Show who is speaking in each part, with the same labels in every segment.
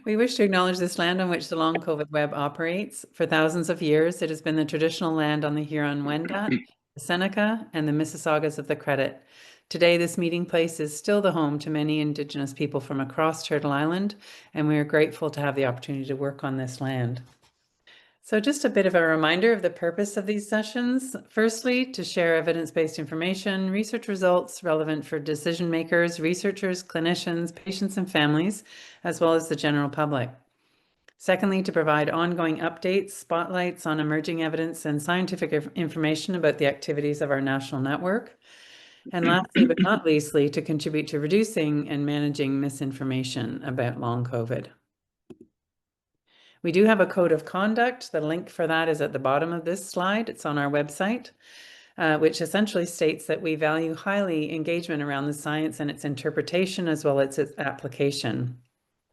Speaker 1: We wish to acknowledge this land on which the long COVID web operates. For thousands of years, it has been the traditional land on the Huron-Wendat, the Seneca, and the Mississaugas of the Credit. Today, this meeting place is still the home to many Indigenous people from across Turtle Island, and we are grateful to have the opportunity to work on this land. So just a bit of a reminder of the purpose of these sessions. Firstly, to share evidence-based information, research results relevant for decision makers, researchers, clinicians, patients and families, as well as the general public. Secondly, to provide ongoing updates, spotlights on emerging evidence and scientific information about the activities of our national network. And lastly, but not leastly, to contribute to reducing and managing misinformation about long COVID. We do have a code of conduct. The link for that is at the bottom of this slide. It's on our website, which essentially states that we value highly engagement around the science and its interpretation as well as its application.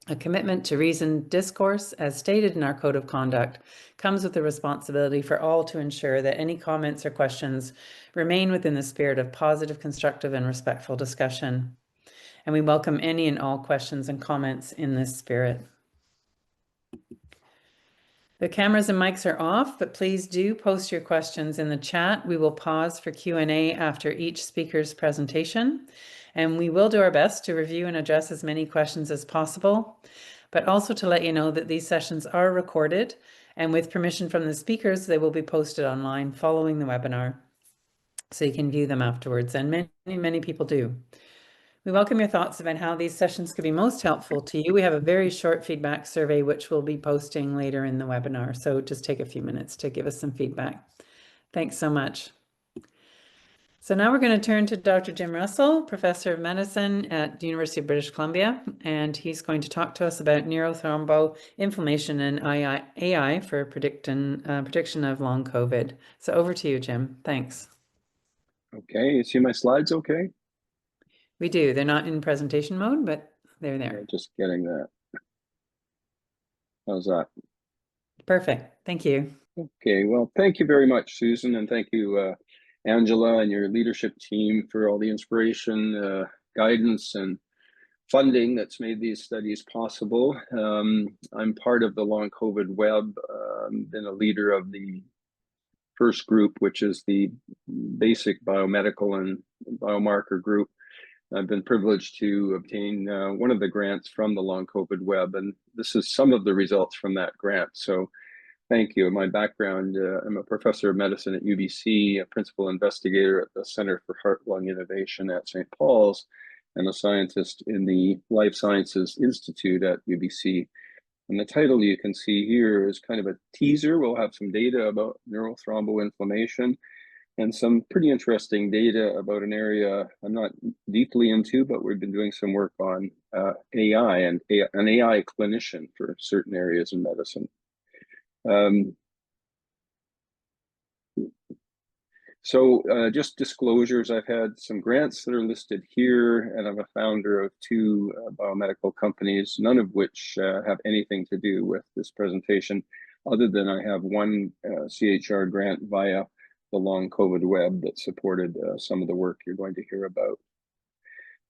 Speaker 1: A commitment to reasoned discourse, as stated in our code of conduct, comes with the responsibility for all to ensure that any comments or questions remain within the spirit of positive, constructive, and respectful discussion. And we welcome any and all questions and comments in this spirit. The cameras and mics are off, but please do post your questions in the chat. We will pause for Q&A after each speaker's presentation, and we will do our best to review and address as many questions as possible, but also to let you know that these sessions are recorded, and with permission from the speakers, they will be posted online following the webinar, so you can view them afterwards, and many people do. We welcome your thoughts about how these sessions could be most helpful to you. We have a very short feedback survey, which we'll be posting later in the webinar. So just take a few minutes to give us some feedback. Thanks so much. So now we're going to turn to Dr. Jim Russell, Professor of Medicine at the University of British Columbia, and he's going to talk to us about neurothromboinflammation and AI for prediction of long COVID. So over to you, Jim. Thanks.
Speaker 2: Okay, you see my slides okay?
Speaker 1: We do. They're not in presentation mode, but they're there.
Speaker 2: Just getting that. How's that?
Speaker 1: Perfect. Thank you.
Speaker 2: Okay, well, thank you very much, Susan, and thank you, Angela, and your leadership team for all the inspiration, guidance, and funding that's made these studies possible. I'm part of the Long COVID Web, been a leader of the first group, which is the basic biomedical and biomarker group. I've been privileged to obtain one of the grants from the Long COVID Web, and this is some of the results from that grant. So thank you. My background, I'm a professor of medicine at UBC, a principal investigator at the Center for Heart-Lung Innovation at St. Paul's, and a scientist in the Life Sciences Institute at UBC. And the title you can see here is kind of a teaser. We'll have some data about neurothromboinflammation and some pretty interesting data about an area I'm not deeply into, but we've been doing some work on AI and an AI clinician for certain areas in medicine. Just disclosures, I've had some grants that are listed here, and I'm a founder of two biomedical companies, none of which have anything to do with this presentation, other than I have one CHR grant via the Long COVID Web that supported some of the work you're going to hear about.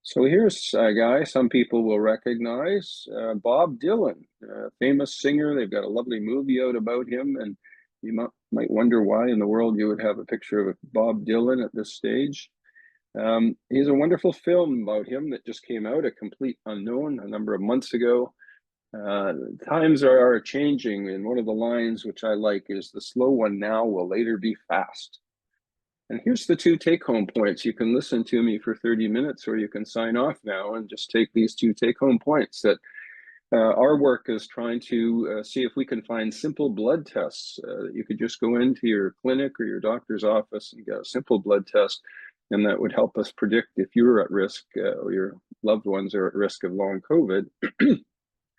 Speaker 2: So here's a guy some people will recognize, Bob Dylan, a famous singer. They've got a lovely movie out about him, and you might wonder why in the world you would have a picture of Bob Dylan at this stage. He's a wonderful film about him that just came out, A Complete Unknown, a number of months ago. Times are changing, and one of the lines which I like is, "The slow one now will later be fast." And here's the two take-home points. You can listen to me for 30 minutes, or you can sign off now and just take these two take-home points. That our work is trying to see if we can find simple blood tests that you could just go into your clinic or your doctor's office and get a simple blood test, and that would help us predict if you're at risk or your loved ones are at risk of long COVID.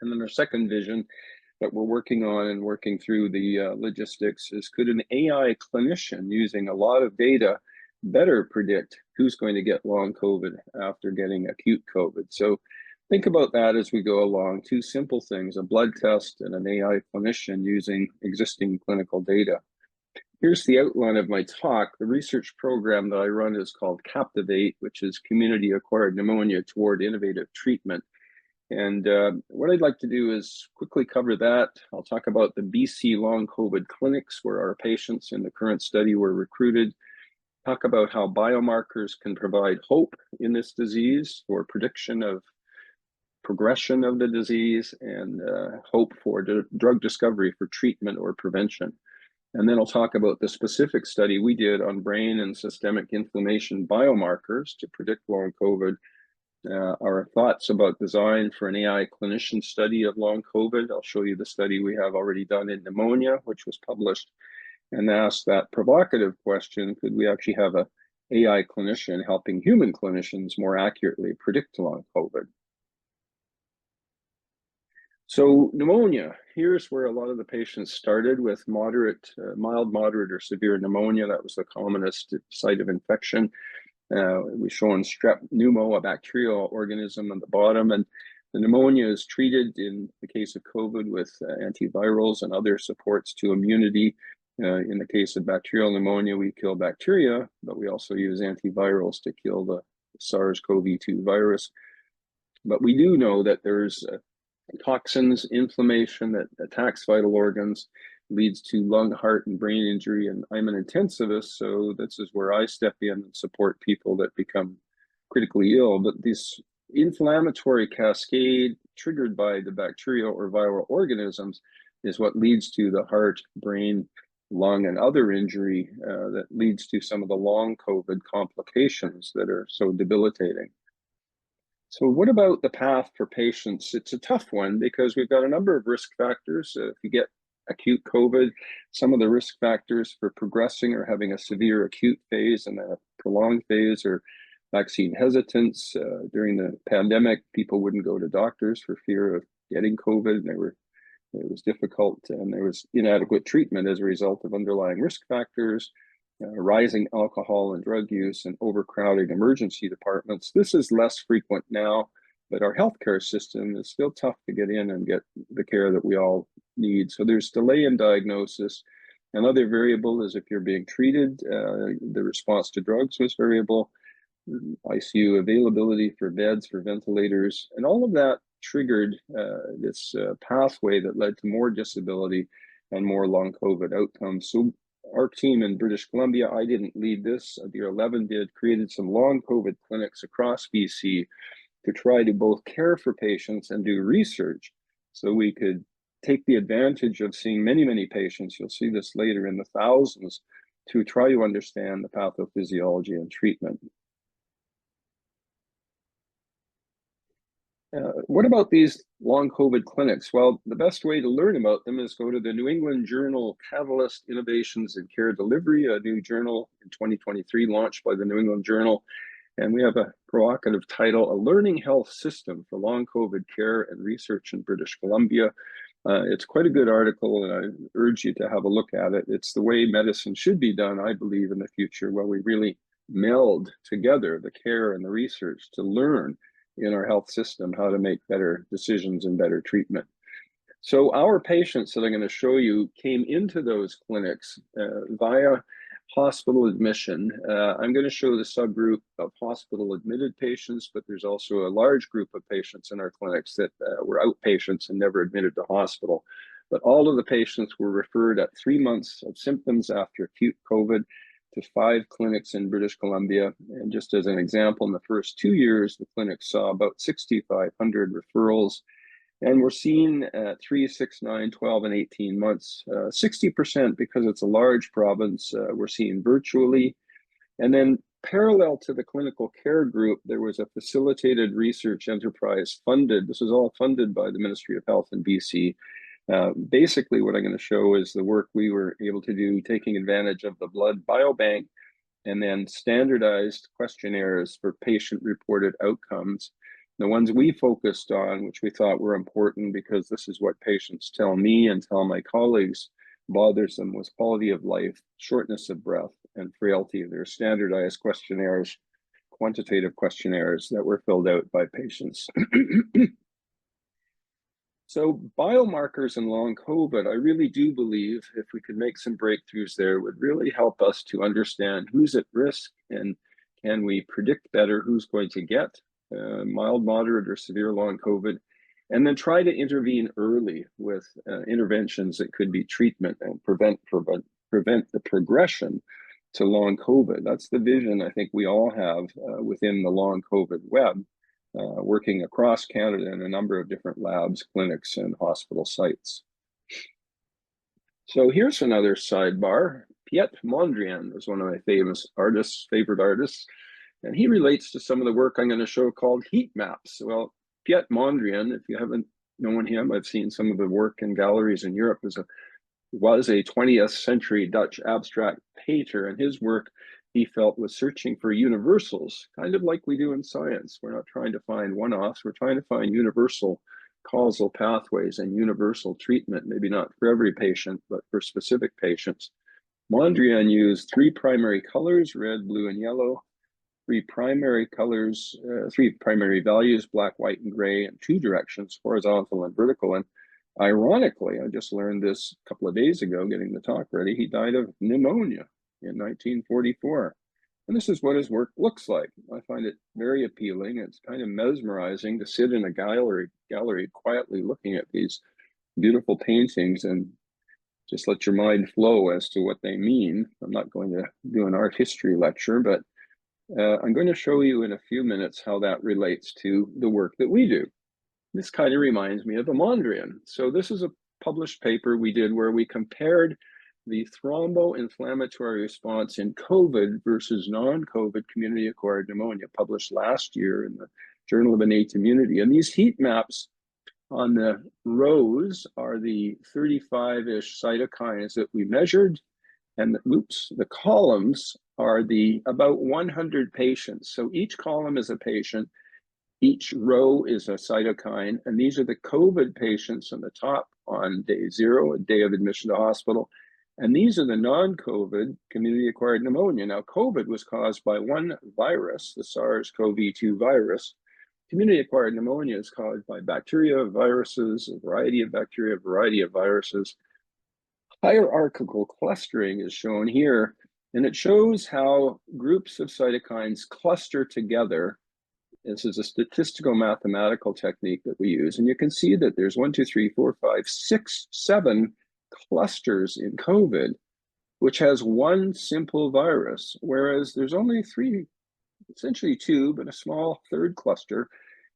Speaker 2: And then our second vision that we're working on and working through the logistics is, could an AI clinician using a lot of data better predict who's going to get long COVID after getting acute COVID? So think about that as we go along. Two simple things, a blood test and an AI clinician using existing clinical data. Here's the outline of my talk. The research program that I run is called Captivate, which is Community Acquired Pneumonia Toward Innovative Treatment. And what I'd like to do is quickly cover that. I'll talk about the BC long COVID clinics where our patients in the current study were recruited, talk about how biomarkers can provide hope in this disease for prediction of progression of the disease and hope for drug discovery for treatment or prevention. And then I'll talk about the specific study we did on brain and systemic inflammation biomarkers to predict long COVID, our thoughts about design for an AI clinician study of long COVID. I'll show you the study we have already done in pneumonia, which was published, and ask that provocative question, could we actually have an AI clinician helping human clinicians more accurately predict long COVID? So pneumonia, here's where a lot of the patients started with moderate, mild, moderate, or severe pneumonia. That was the commonest site of infection. We've shown strep pneumo, a bacterial organism on the bottom, and the pneumonia is treated in the case of COVID with antivirals and other supports to immunity. In the case of bacterial pneumonia, we kill bacteria, but we also use antivirals to kill the SARS-CoV-2 virus. But we do know that there's toxins, inflammation that attacks vital organs, leads to lung, heart, and brain injury. And I'm an intensivist, so this is where I step in and support people that become critically ill. But this inflammatory cascade triggered by the bacterial or viral organisms is what leads to the heart, brain, lung, and other injury that leads to some of the long COVID complications that are so debilitating. So what about the path for patients? It's a tough one because we've got a number of risk factors. If you get acute COVID, some of the risk factors for progressing or having a severe acute phase and a prolonged phase or vaccine hesitance. During the pandemic, people wouldn't go to doctors for fear of getting COVID. It was difficult and there was inadequate treatment as a result of underlying risk factors. Rising alcohol and drug use and overcrowding emergency departments. This is less frequent now, but our healthcare system is still tough to get in and get the care that we all need. So there's delay in diagnosis. Another variable is if you're being treated, the response to drugs was variable, ICU availability for beds, for ventilators, and all of that triggered this pathway that led to more disability and more long COVID outcomes. So our team in British Columbia, I didn't lead this, Dear 11 did, created some long COVID clinics across BC to try to both care for patients and do research so we could take the advantage of seeing many, many patients, you'll see this later in the thousands, to try to understand the pathophysiology and treatment. What about these long COVID clinics? Well, the best way to learn about them is go to the New England Journal Catalyst Innovations in Care Delivery, a new journal in 2023 launched by the New England Journal. And we have a provocative title, A Learning Health System for Long COVID Care and Research in British Columbia. It's quite a good article and I urge you to have a look at it. It's the way medicine should be done, I believe, in the future, where we really meld together the care and the research to learn in our health system how to make better decisions and better treatment. So our patients that I'm going to show you came into those clinics via hospital admission. I'm going to show the subgroup of hospital admitted patients, but there's also a large group of patients in our clinics that were outpatients and never admitted to hospital. But all of the patients were referred at 3 months of symptoms after acute COVID to 5 clinics in British Columbia. And just as an example, in the first 2 years, the clinic saw about 6,500 referrals. And we're seeing at 3, 6, 9, 12, and 18 months, 60% because it's a large province, we're seeing virtually. And then parallel to the clinical care group, there was a facilitated research enterprise funded. This was all funded by the Ministry of Health in BC. Basically, what I'm going to show is the work we were able to do, taking advantage of the blood biobank and then standardized questionnaires for patient-reported outcomes. The ones we focused on, which we thought were important because this is what patients tell me and tell my colleagues bothers them, was quality of life, shortness of breath, and frailty. They're standardized questionnaires, quantitative questionnaires that were filled out by patients. So biomarkers in long COVID, I really do believe if we could make some breakthroughs there, would really help us to understand who's at risk and can we predict better who's going to get mild, moderate, or severe long COVID, and then try to intervene early with interventions that could be treatment and prevent the progression to long COVID. That's the vision I think we all have within the long COVID web, working across Canada in a number of different labs, clinics, and hospital sites. So here's another sidebar. Piet Mondrian is one of my favorite artists, and he relates to some of the work I'm going to show called heat maps. Well, Piet Mondrian, if you haven't known him, I've seen some of the work in galleries in Europe, was a 20th century Dutch abstract painter, and his work he felt was searching for universals, kind of like we do in science. We're not trying to find one-offs, we're trying to find universal causal pathways and universal treatment, maybe not for every patient, but for specific patients. Mondrian used three primary colors, red, blue, and yellow, three primary colors, three primary values, black, white, and gray, and two directions, horizontal and vertical. And ironically, I just learned this a couple of days ago, getting the talk ready, he died of pneumonia in 1944. And this is what his work looks like. I find it very appealing. It's kind of mesmerizing to sit in a gallery quietly looking at these beautiful paintings and just let your mind flow as to what they mean. I'm not going to do an art history lecture, but I'm going to show you in a few minutes how that relates to the work that we do. This kind of reminds me of a Mondrian. So this is a published paper we did where we compared the thromboinflammatory response in COVID versus non-COVID community-acquired pneumonia, published last year in the Journal of Innate Immunity. And these heat maps on the rows are the 35-ish cytokines that we measured, and the columns are the about 100 patients. So each column is a patient, each row is a cytokine, and these are the COVID patients on the top on day 0, a day of admission to hospital. And these are the non-COVID community-acquired pneumonia. Now, COVID was caused by one virus, the SARS-CoV-2 virus. Community-acquired pneumonia is caused by bacteria, viruses, a variety of bacteria, a variety of viruses. Hierarchical clustering is shown here, and it shows how groups of cytokines cluster together. This is a statistical mathematical technique that we use, and you can see that there's 1, 2, 3, 4, 5, 6, 7 clusters in COVID, which has one simple virus, whereas there's only 3, essentially 2, but a small third cluster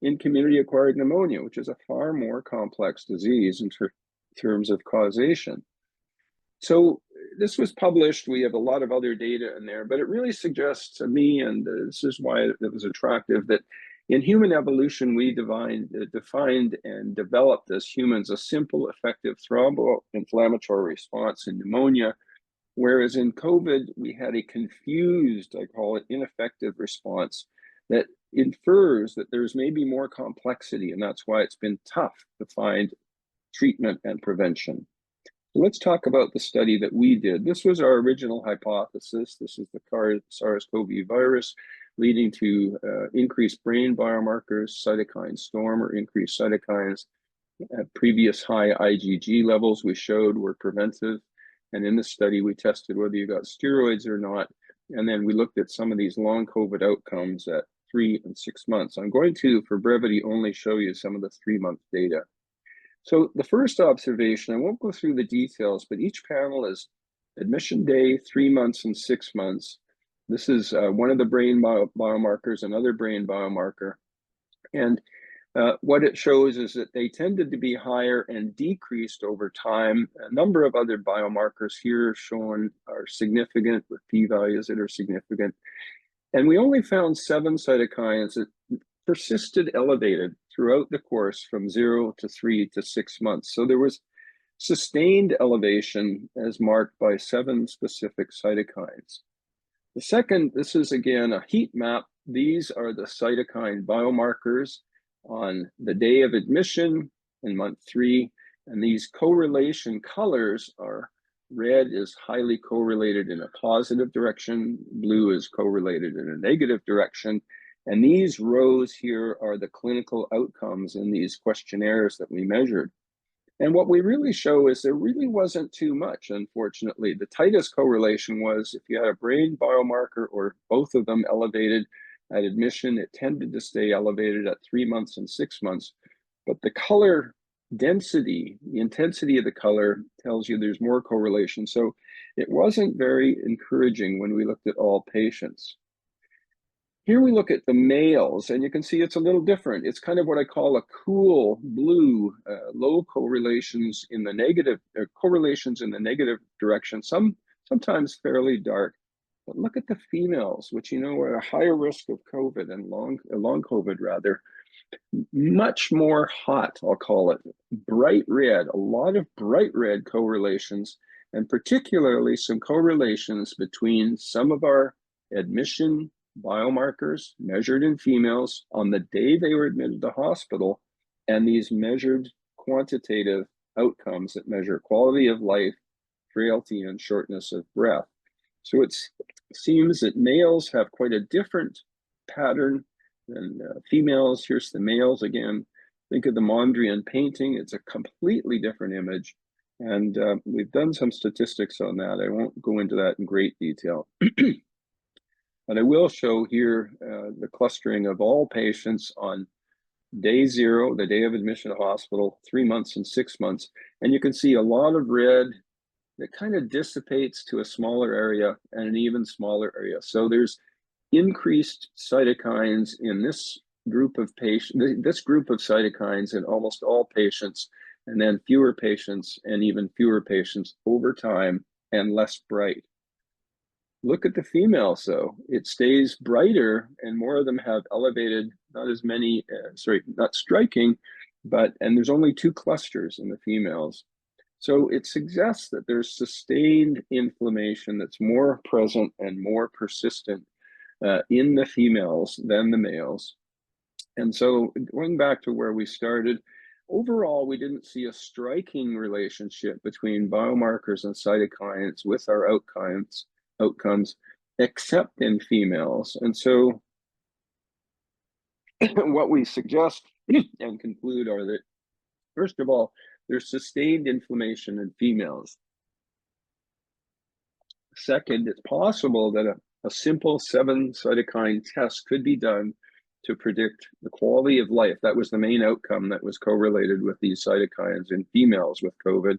Speaker 2: in community-acquired pneumonia, which is a far more complex disease in terms of causation. So this was published. We have a lot of other data in there, but it really suggests to me, and this is why it was attractive, that in human evolution, we defined and developed as humans a simple, effective thromboinflammatory response in pneumonia, whereas in COVID, we had a confused, I call it, ineffective response that infers that there's maybe more complexity, and that's why it's been tough to find treatment and prevention. Let's talk about the study that we did. This was our original hypothesis. This is the SARS-CoV virus leading to increased brain biomarkers, cytokine storm, or increased cytokines. At previous high IgG levels we showed were preventive. And in this study, we tested whether you got steroids or not. And then we looked at some of these long COVID outcomes at 3 and 6 months. I'm going to, for brevity, only show you some of the 3-month data. So the first observation, I won't go through the details, but each panel is admission day, 3 months, and 6 months. This is one of the brain biomarkers, another brain biomarker. And what it shows is that they tended to be higher and decreased over time. A number of other biomarkers here shown are significant with p-values that are significant. And we only found 7 cytokines that persisted elevated throughout the course from 0 to 3 to 6 months. So there was sustained elevation as marked by 7 specific cytokines. The second, this is again a heat map. These are the cytokine biomarkers on the day of admission in month 3. And these correlation colors are red is highly correlated in a positive direction, blue is correlated in a negative direction. And these rows here are the clinical outcomes in these questionnaires that we measured. And what we really show is there really wasn't too much, unfortunately. The tightest correlation was if you had a brain biomarker or both of them elevated at admission, it tended to stay elevated at 3 months and 6 months. But the color density, the intensity of the color tells you there's more correlation. So it wasn't very encouraging when we looked at all patients. Here we look at the males, and you can see it's a little different. It's kind of what I call a cool blue, low correlations in the negative, correlations in the negative direction, sometimes fairly dark. But look at the females, which are at a higher risk of COVID and long COVID rather. Much more hot, I'll call it, bright red, a lot of bright red correlations, and particularly some correlations between some of our admission biomarkers measured in females on the day they were admitted to hospital, and these measured quantitative outcomes that measure quality of life, frailty, and shortness of breath. So it seems that males have quite a different pattern than females. Here's the males again. Think of the Mondrian painting. It's a completely different image. And we've done some statistics on that. I won't go into that in great detail. But I will show here the clustering of all patients on day 0, the day of admission to hospital, 3 months and 6 months. And you can see a lot of red that kind of dissipates to a smaller area and an even smaller area. So there's increased cytokines in this group of patients, this group of cytokines in almost all patients, and then fewer patients and even fewer patients over time and less bright. Look at the females though. It stays brighter and more of them have elevated, not as many, not striking, and there's only 2 clusters in the females. So it suggests that there's sustained inflammation that's more present and more persistent in the females than the males. And so going back to where we started, overall, we didn't see a striking relationship between biomarkers and cytokines with our outcomes, except in females. And so what we suggest and conclude are that, first of all, there's sustained inflammation in females. Second, it's possible that a simple 7 cytokine test could be done to predict the quality of life. That was the main outcome that was correlated with these cytokines in females with COVID.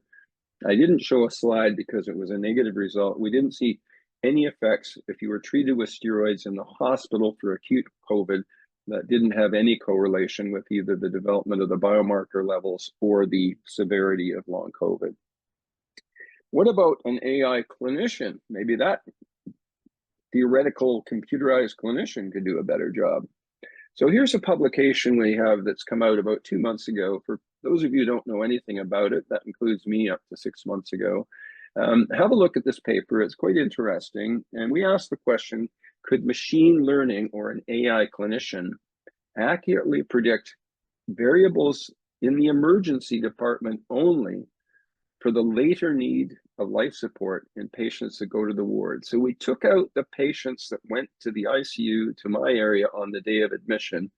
Speaker 2: I didn't show a slide because it was a negative result. We didn't see any effects if you were treated with steroids in the hospital for acute COVID. That didn't have any correlation with either the development of the biomarker levels or the severity of long COVID. What about an AI clinician? Maybe that theoretical computerized clinician could do a better job. So here's a publication we have that's come out about 2 months ago. For those of you who don't know anything about it, that includes me up to 6 months ago. Have a look at this paper. It's quite interesting. And we asked the question, could machine learning or an AI clinician accurately predict variables in the emergency department only for the later need of life support in patients that go to the ward? So we took out the patients that went to the ICU, to my area on the day of admission.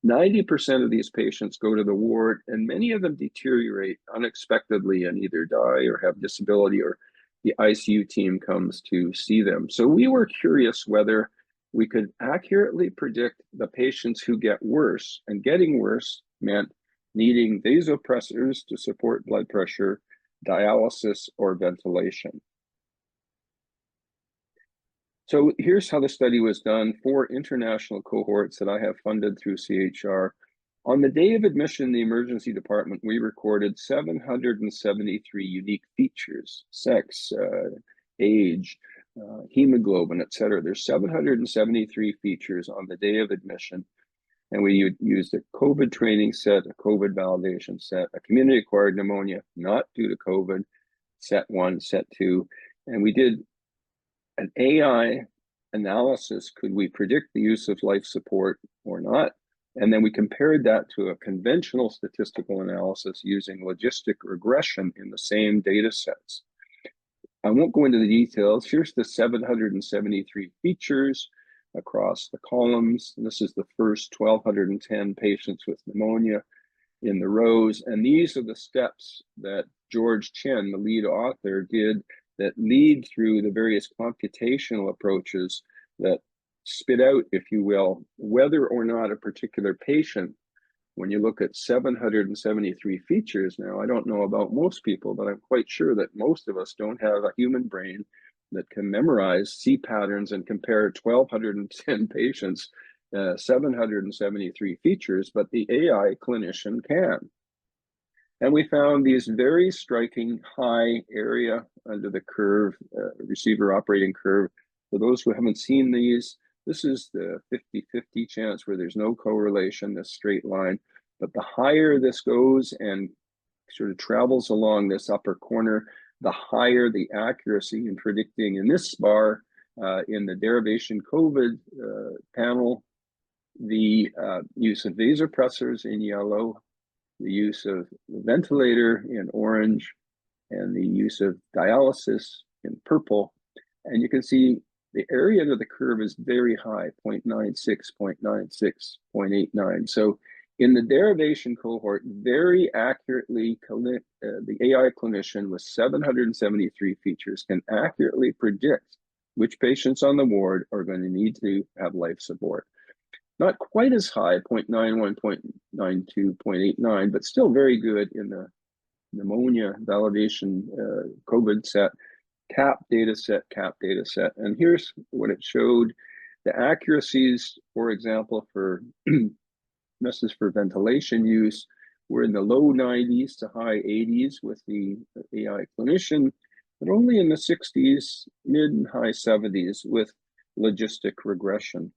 Speaker 2: 90% of these patients go to the ward, and many of them deteriorate unexpectedly and either die or have disability, or the ICU team comes to see them. So we were curious whether we could accurately predict the patients who get worse, and getting worse meant needing vasopressors to support blood pressure, dialysis, or ventilation. So here's how the study was done. 4 international cohorts that I have funded through CHR. On the day of admission in the emergency department, we recorded 773 unique features: sex, age, hemoglobin, etc. There's 773 features on the day of admission. And we used a COVID training set, a COVID validation set, a community-acquired pneumonia not due to COVID, set 1, set 2. And we did an AI analysis. Could we predict the use of life support or not? And then we compared that to a conventional statistical analysis using logistic regression in the same data sets. I won't go into the details. Here's the 773 features across the columns. This is the first 1,210 patients with pneumonia in the rows. And these are the steps that George Chen, the lead author, did that lead through the various computational approaches that spit out, if you will, whether or not a particular patient when you look at 773 features now, I don't know about most people, but I'm quite sure that most of us don't have a human brain that can memorize, see patterns, and compare 1,210 patients, 773 features, but the AI clinician can. And we found these very striking high area under the curve, receiver operating curve. For those who haven't seen these, this is the 50-50 chance where there's no correlation, this straight line. But the higher this goes and sort of travels along this upper corner, the higher the accuracy in predicting in this bar, in the derivation COVID panel, the use of vasopressors in yellow, the use of the ventilator in orange, and the use of dialysis in purple. And you can see the area under the curve is very high, 0.96, 0.96, 0.89. So in the derivation cohort, very accurately, the AI clinician with 773 features can accurately predict which patients on the ward are going to need to have life support. Not quite as high, 0.91, 0.92, 0.89, but still very good in the pneumonia validation COVID set, CAP data set. And here's what it showed. The accuracies, for example, for this is for ventilation use, were in the low 90s to high 80s with the AI clinician, but only in the 60s, mid and high 70s with logistic regression.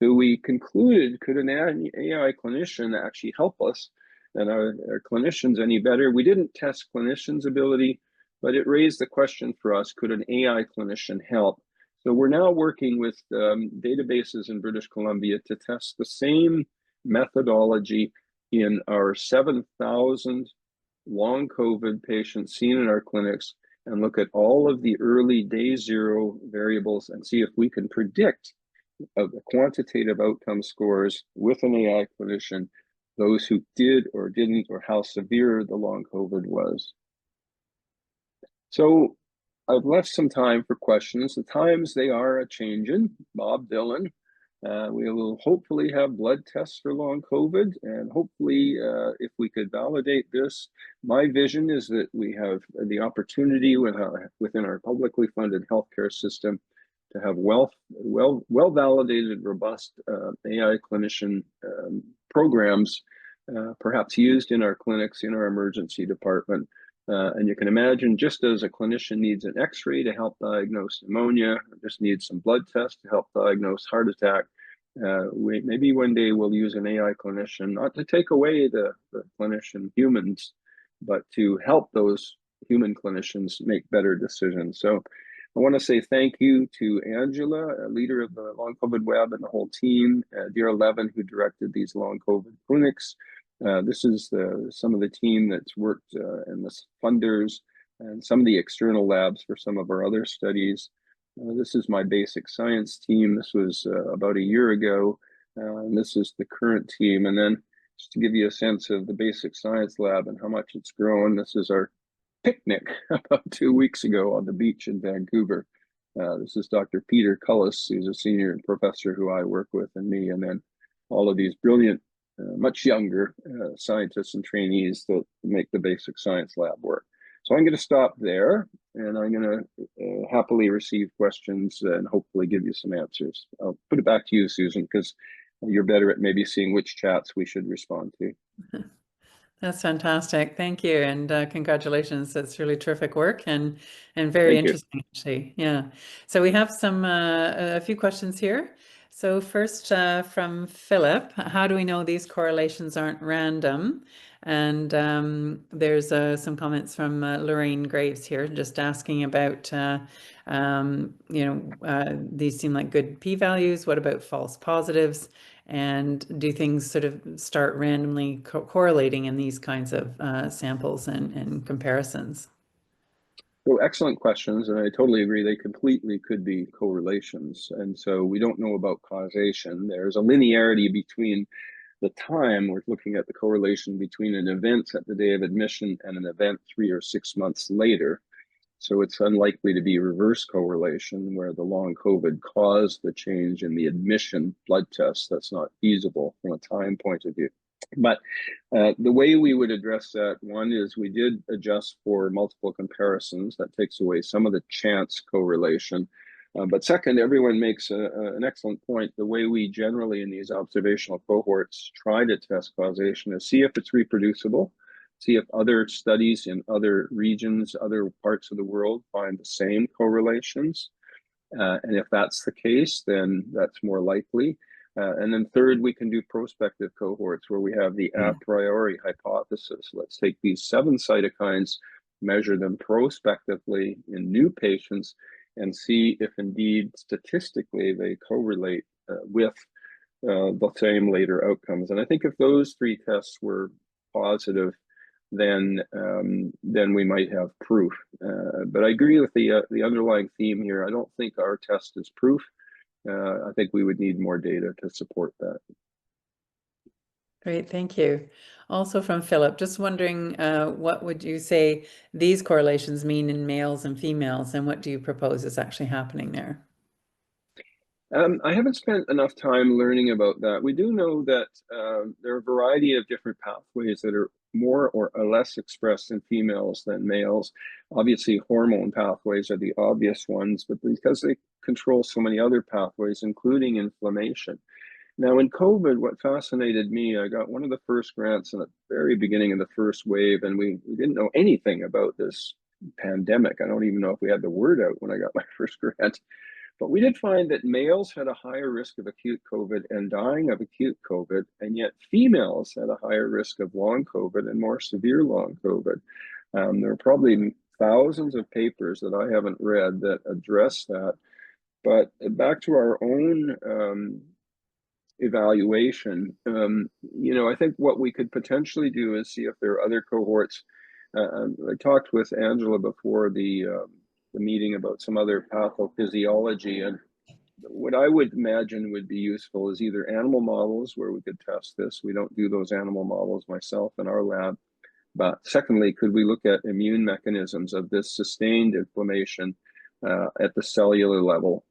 Speaker 2: So we concluded, could an AI clinician actually help us? And are clinicians any better? We didn't test clinicians' ability, but it raised the question for us, could an AI clinician help? So we're now working with databases in British Columbia to test the same methodology in our 7,000 long COVID patients seen in our clinics and look at all of the early day zero variables and see if we can predict of the quantitative outcome scores with an AI clinician, those who did or didn't, or how severe the long COVID was. So I've left some time for questions. The times they are a-changing. Bob Dylan, we will hopefully have blood tests for long COVID, and hopefully if we could validate this, my vision is that we have the opportunity within our publicly funded healthcare system to have well-validated, robust AI clinician programs, perhaps used in our clinics, in our emergency department. And you can imagine, just as a clinician needs an X-ray to help diagnose pneumonia, just needs some blood tests to help diagnose heart attack, maybe one day we'll use an AI clinician, not to take away the clinician humans, but to help those human clinicians make better decisions. So I want to say thank you to Angela, leader of the Long COVID Web, and the whole team, Dear Levin, who directed these long COVID clinics. This is some of the team that's worked and the funders and some of the external labs for some of our other studies. This is my basic science team. This was about a year ago, and this is the current team. And then just to give you a sense of the basic science lab and how much it's grown, this is our picnic about 2 weeks ago on the beach in Vancouver. This is Dr. Peter Cullis, who's a senior professor who I work with, and me, and then all of these brilliant, much younger scientists and trainees that make the basic science lab work. So I'm going to stop there, and I'm going to happily receive questions and hopefully give you some answers. I'll put it back to you, Susan, because you're better at maybe seeing which chats we should respond to.
Speaker 1: That's fantastic. Thank you. And congratulations. That's really terrific work and very interesting, actually. Yeah. So we have a few questions here. So first from Philip, how do we know these correlations aren't random? And there's some comments from Lorraine Graves here, just asking about, these seem like good p-values. What about false positives? And do things sort of start randomly correlating in these kinds of samples and comparisons?
Speaker 2: So excellent questions, and I totally agree. They completely could be correlations. And so we don't know about causation. There's a linearity between the time we're looking at the correlation between an event at the day of admission and an event 3 or 6 months later. So it's unlikely to be reverse correlation where the long COVID caused the change in the admission blood test. That's not feasible from a time point of view. But the way we would address that, one is we did adjust for multiple comparisons. That takes away some of the chance correlation. But second, everyone makes an excellent point. The way we generally in these observational cohorts try to test causation is see if it's reproducible, see if other studies in other regions, other parts of the world find the same correlations. And if that's the case, then that's more likely. And then third, we can do prospective cohorts where we have the a priori hypothesis. Let's take these 7 cytokines, measure them prospectively in new patients, and see if indeed statistically they correlate with the same later outcomes. And I think if those 3 tests were positive, then we might have proof. But I agree with the underlying theme here. I don't think our test is proof. I think we would need more data to support that.
Speaker 1: Great, thank you. Also from Philip, just wondering, what would you say these correlations mean in males and females, and what do you propose is actually happening there?
Speaker 2: I haven't spent enough time learning about that. We do know that there are a variety of different pathways that are more or less expressed in females than males. Obviously, hormone pathways are the obvious ones, but because they control so many other pathways, including inflammation. Now, in COVID, what fascinated me, I got one of the first grants in the very beginning of the first wave, and we didn't know anything about this pandemic. I don't even know if we had the word out when I got my first grant. But we did find that males had a higher risk of acute COVID and dying of acute COVID, and yet females had a higher risk of long COVID and more severe long COVID. There are probably thousands of papers that I haven't read that address that. But back to our own evaluation, I think what we could potentially do is see if there are other cohorts. I talked with Angela before the meeting about some other pathophysiology, and what I would imagine would be useful is either animal models where we could test this. We don't do those animal models myself in our lab. But secondly, could we look at immune mechanisms of this sustained inflammation at the cellular level,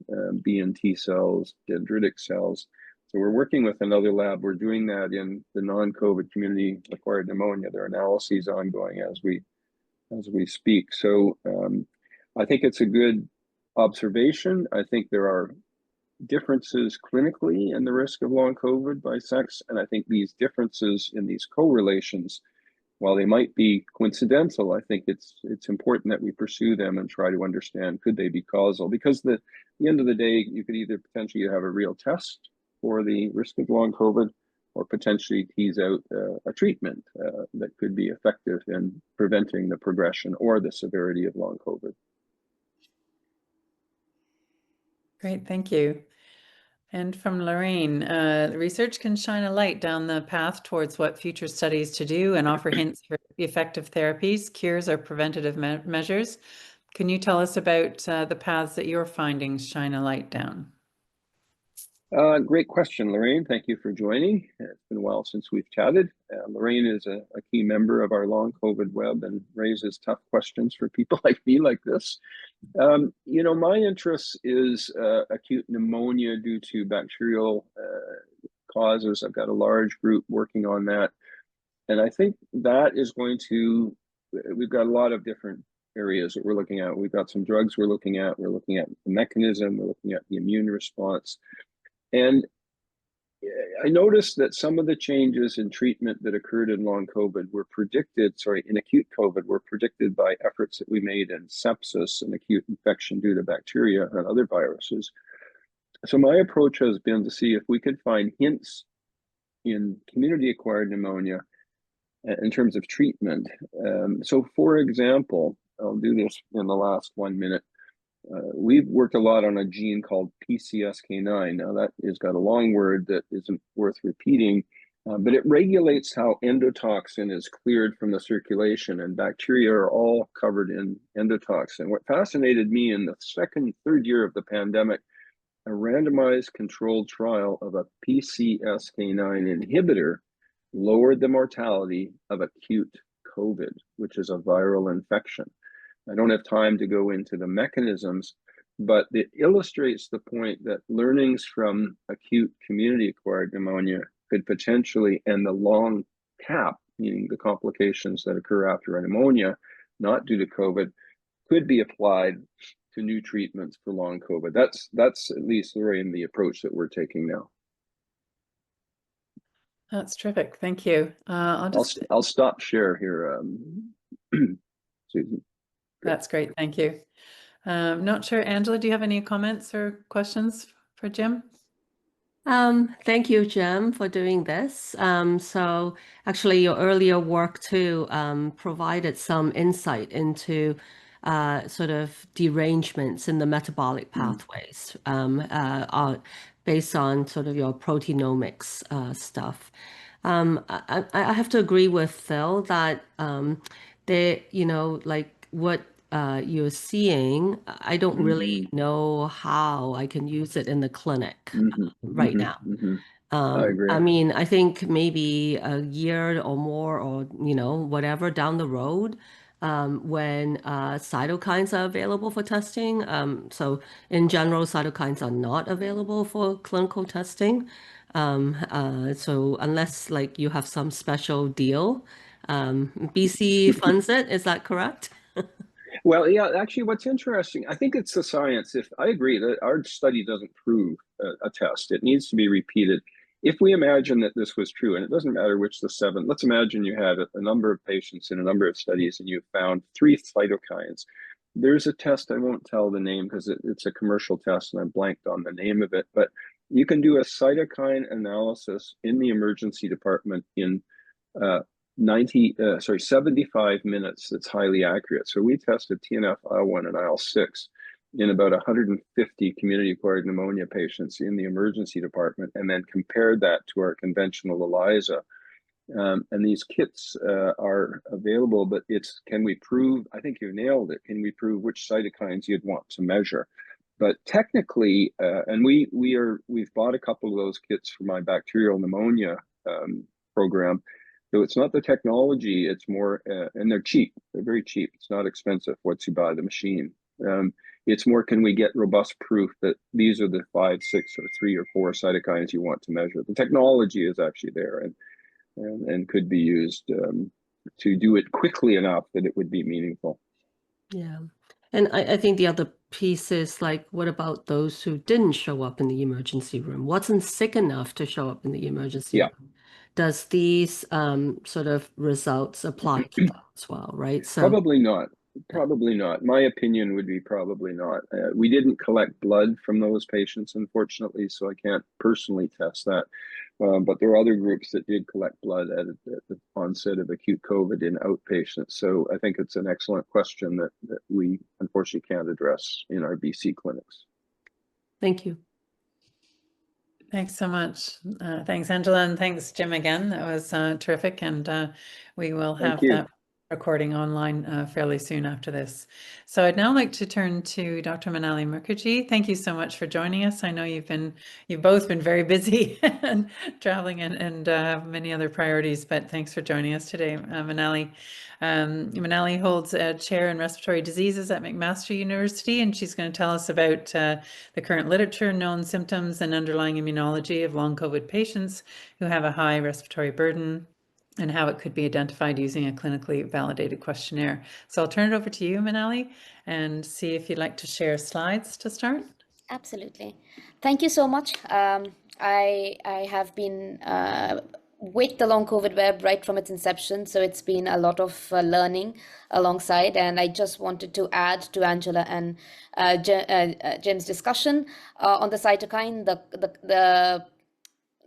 Speaker 2: B and T cells, dendritic cells? So we're working with another lab. We're doing that in the non-COVID community-acquired pneumonia. There are analyses ongoing as we speak. So I think it's a good observation. I think there are differences clinically in the risk of long COVID by sex. And I think these differences in these correlations, while they might be coincidental, I think it's important that we pursue them and try to understand, could they be causal? Because at the end of the day, you could either potentially have a real test for the risk of long COVID, or potentially tease out a treatment that could be effective in preventing the progression or the severity of long COVID.
Speaker 1: Great, thank you. And from Lorraine, research can shine a light down the path towards what future studies to do and offer hints for effective therapies, cures, or preventative measures. Can you tell us about the paths that your findings shine a light down?
Speaker 2: Great question, Lorraine. Thank you for joining. It's been a while since we've chatted. Lorraine is a key member of our long COVID web and raises tough questions for people like me like this. My interest is acute pneumonia due to bacterial causes. I've got a large group working on that. And I think that is we've got a lot of different areas that we're looking at. We've got some drugs we're looking at the mechanism, we're looking at the immune response. And I noticed that some of the changes in treatment that occurred in long COVID in acute COVID were predicted by efforts that we made in sepsis and acute infection due to bacteria and other viruses. So my approach has been to see if we could find hints in community-acquired pneumonia in terms of treatment. So for example, I'll do this in the last 1 minute. We've worked a lot on a gene called PCSK9. Now that has got a long word that isn't worth repeating, but it regulates how endotoxin is cleared from the circulation, and bacteria are all covered in endotoxin. What fascinated me in the third year of the pandemic, a randomized controlled trial of a PCSK9 inhibitor lowered the mortality of acute COVID, which is a viral infection. I don't have time to go into the mechanisms, but it illustrates the point that learnings from acute community-acquired pneumonia could potentially, and the long cap, meaning the complications that occur after a pneumonia, not due to COVID, could be applied to new treatments for long COVID. That's at least, Lorraine, the approach that we're taking now.
Speaker 1: That's terrific. Thank you.
Speaker 2: I'll stop share here, Susan.
Speaker 1: That's great. Thank you. Not sure, Angela, do you have any comments or questions for Jim?
Speaker 3: Thank you, Jim, for doing this. So actually your earlier work too provided some insight into sort of derangements in the metabolic pathways based on sort of your proteomics stuff. I have to agree with Phil that like what you're seeing, I don't really know how I can use it in the clinic right now.
Speaker 2: I agree.
Speaker 3: I mean, I think maybe a year or more or, whatever down the road, when cytokines are available for testing. So in general, cytokines are not available for clinical testing. So unless like you have some special deal, BC funds it, is that correct?
Speaker 2: Well, yeah, actually, what's interesting, I think it's the science. If I agree that our study doesn't prove a test, it needs to be repeated. If we imagine that this was true, and it doesn't matter which the seven, let's imagine you had a number of patients in a number of studies and you found 3 cytokines. There's a test, I won't tell the name because it's a commercial test and I blanked on the name of it, but you can do a cytokine analysis in the emergency department in 75 minutes. That's highly accurate. So we tested TNF, IL-1, and IL-6 in about 150 community-acquired pneumonia patients in the emergency department, and then compared that to our conventional ELISA. And these kits are available, but can we prove, I think you nailed it, can we prove which cytokines you'd want to measure? But technically, and we've bought a couple of those kits for my bacterial pneumonia program. So it's not the technology, it's more, and they're cheap. They're very cheap. It's not expensive once you buy the machine. It's more, can we get robust proof that these are the 5, 6, or 3 or 4 cytokines you want to measure? The technology is actually there and could be used to do it quickly enough that it would be meaningful.
Speaker 3: Yeah. And I think the other piece is like, what about those who didn't show up in the emergency room? Wasn't sick enough to show up in the emergency room? Does these sort of results apply to that as well, right? So
Speaker 2: probably not. Probably not. My opinion would be probably not. We didn't collect blood from those patients, unfortunately, so I can't personally test that. But there are other groups that did collect blood at the onset of acute COVID in outpatients. So I think it's an excellent question that we unfortunately can't address in our BC clinics.
Speaker 3: Thank you.
Speaker 1: Thanks so much. Thanks, Angela, and thanks, Jim, again. That was terrific, and we will have that recording online fairly soon after this. So I'd now like to turn to Dr. Manali Mukherjee. Thank you so much for joining us. I know you've both been very busy and traveling and have many other priorities, but thanks for joining us today, Manali. Manali holds a chair in respiratory diseases at McMaster University, and she's going to tell us about the current literature, known symptoms, and underlying immunology of long COVID patients who have a high respiratory burden, and how it could be identified using a clinically validated questionnaire. So I'll turn it over to you, Manali, and see if you'd like to share slides to start.
Speaker 4: Absolutely. Thank you so much. I have been with the long COVID web right from its inception, so it's been a lot of learning alongside, and I just wanted to add to Angela and Jim's discussion on the cytokine.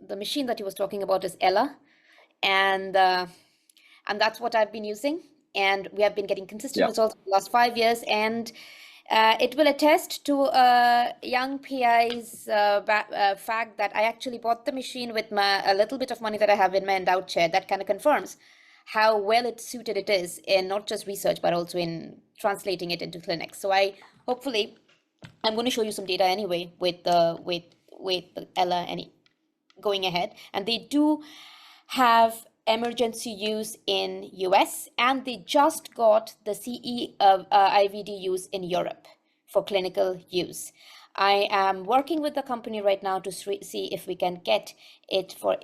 Speaker 4: The machine that he was talking about is Ella, and that's what I've been using, and we have been getting consistent results for the last 5 years, and it will attest to young PI's fact that I actually bought the machine with a little bit of money that I have in my endowed chair. That kind of confirms how well it suited it is in not just research, but also in translating it into clinics. So hopefully, I'm going to show you some data anyway with Ella and going ahead. And they do have emergency use in US, and they just got the CE of IVD use in Europe for clinical use. I am working with the company right now to see if we can get it for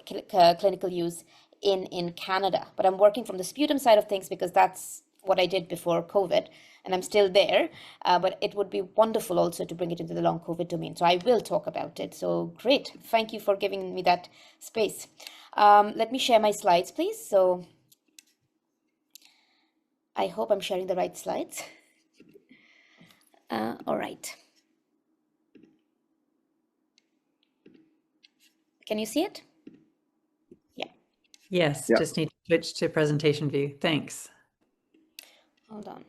Speaker 4: clinical use in Canada. But I'm working from the sputum side of things because that's what I did before COVID, and I'm still there. But it would be wonderful also to bring it into the long COVID domain. So I will talk about it. So great. Thank you for giving me that space. Let me share my slides, please. So I hope I'm sharing the right slides. All right. Can you see it? Yeah.
Speaker 1: Yes,
Speaker 2: Yeah.
Speaker 1: just need to switch to presentation view. Thanks.
Speaker 4: Hold on.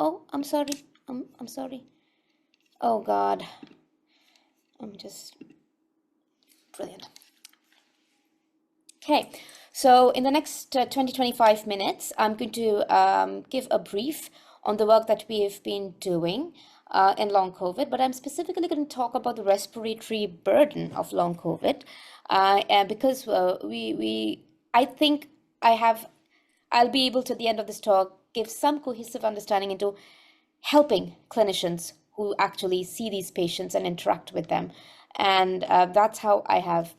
Speaker 4: Oh, I'm sorry. I'm sorry. Oh God. I'm just brilliant. Okay, so in the next 20-25 minutes, I'm going to give a brief on the work that we have been doing in long COVID, but I'm specifically going to talk about the respiratory burden of long COVID, and because I think I'll be able to, at the end of this talk, give some cohesive understanding into helping clinicians who actually see these patients and interact with them. And that's how I have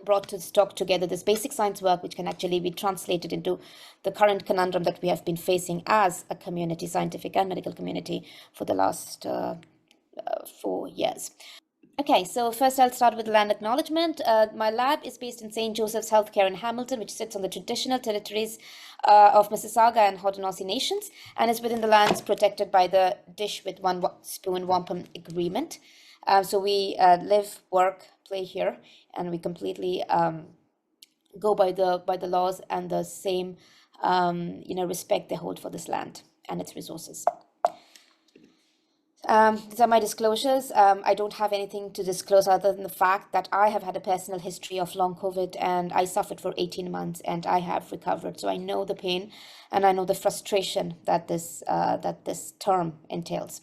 Speaker 4: brought to this talk together this basic science work, which can actually be translated into the current conundrum that we have been facing as a community, scientific and medical community, for the last 4 years. Okay, so first I'll start with land acknowledgement. My lab is based in St. Joseph's Healthcare in Hamilton, which sits on the traditional territories of Mississauga and Haudenosaunee nations, and is within the lands protected by the Dish with One Spoon Wampum Agreement. So we live, work, play here, and we completely go by the laws and the same respect they hold for this land and its resources. These are my disclosures. I don't have anything to disclose other than the fact that I have had a personal history of long COVID, and I suffered for 18 months and I have recovered. So I know the pain and I know the frustration that this term entails.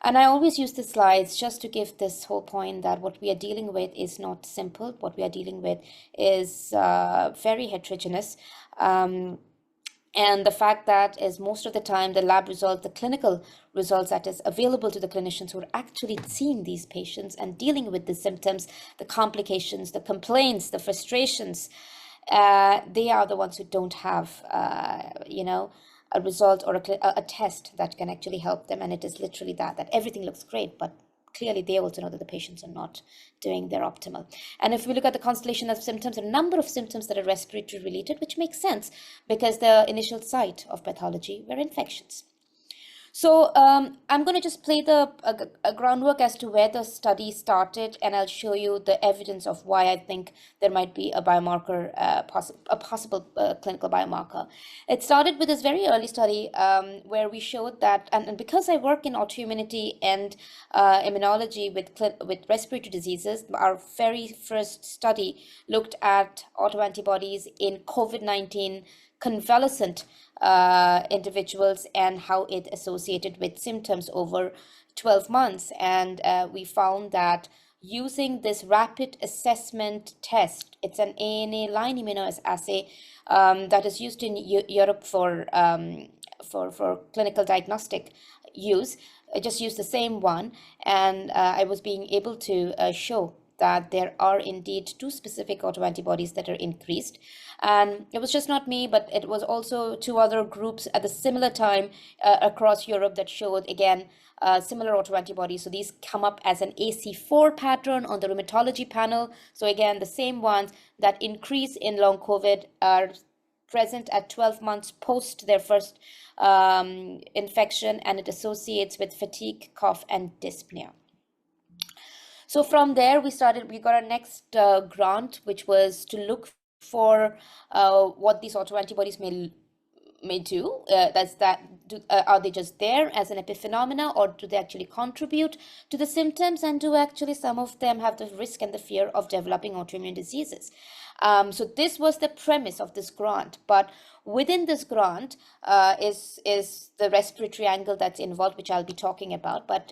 Speaker 4: And I always use the slides just to give this whole point that what we are dealing with is not simple. What we are dealing with is very heterogeneous. And the fact that is most of the time the lab results, the clinical results that is available to the clinicians who are actually seeing these patients and dealing with the symptoms, the complications, the complaints, the frustrations, they are the ones who don't have, a result or a test that can actually help them. And it is literally that everything looks great, but clearly they also know that the patients are not doing their optimal. And if we look at the constellation of symptoms, a number of symptoms that are respiratory related, which makes sense because the initial site of pathology were infections. So I'm going to just play the groundwork as to where the study started, and I'll show you the evidence of why I think there might be a biomarker, a possible clinical biomarker. It started with this very early study where we showed that, and because I work in autoimmunity and immunology with respiratory diseases, our very first study looked at autoantibodies in COVID-19 convalescent individuals and how it associated with symptoms over 12 months. And we found that using this rapid assessment test, it's an ANA line immunoassay that is used in Europe for clinical diagnostic use. I just used the same one, and I was being able to show that there are indeed 2 specific autoantibodies that are increased. And it was just not me, but it was also 2 other groups at the similar time across Europe that showed, again, similar autoantibodies. So these come up as an AC4 pattern on the rheumatology panel. So again, the same ones that increase in long COVID are present at 12 months post their first infection, and it associates with fatigue, cough, and dyspnea. So from there, we got our next grant, which was to look for what these autoantibodies may do. Are they just there as an epiphenomena, or do they actually contribute to the symptoms, and do actually some of them have the risk and the fear of developing autoimmune diseases? So this was the premise of this grant, but within this grant is the respiratory angle that's involved, which I'll be talking about, but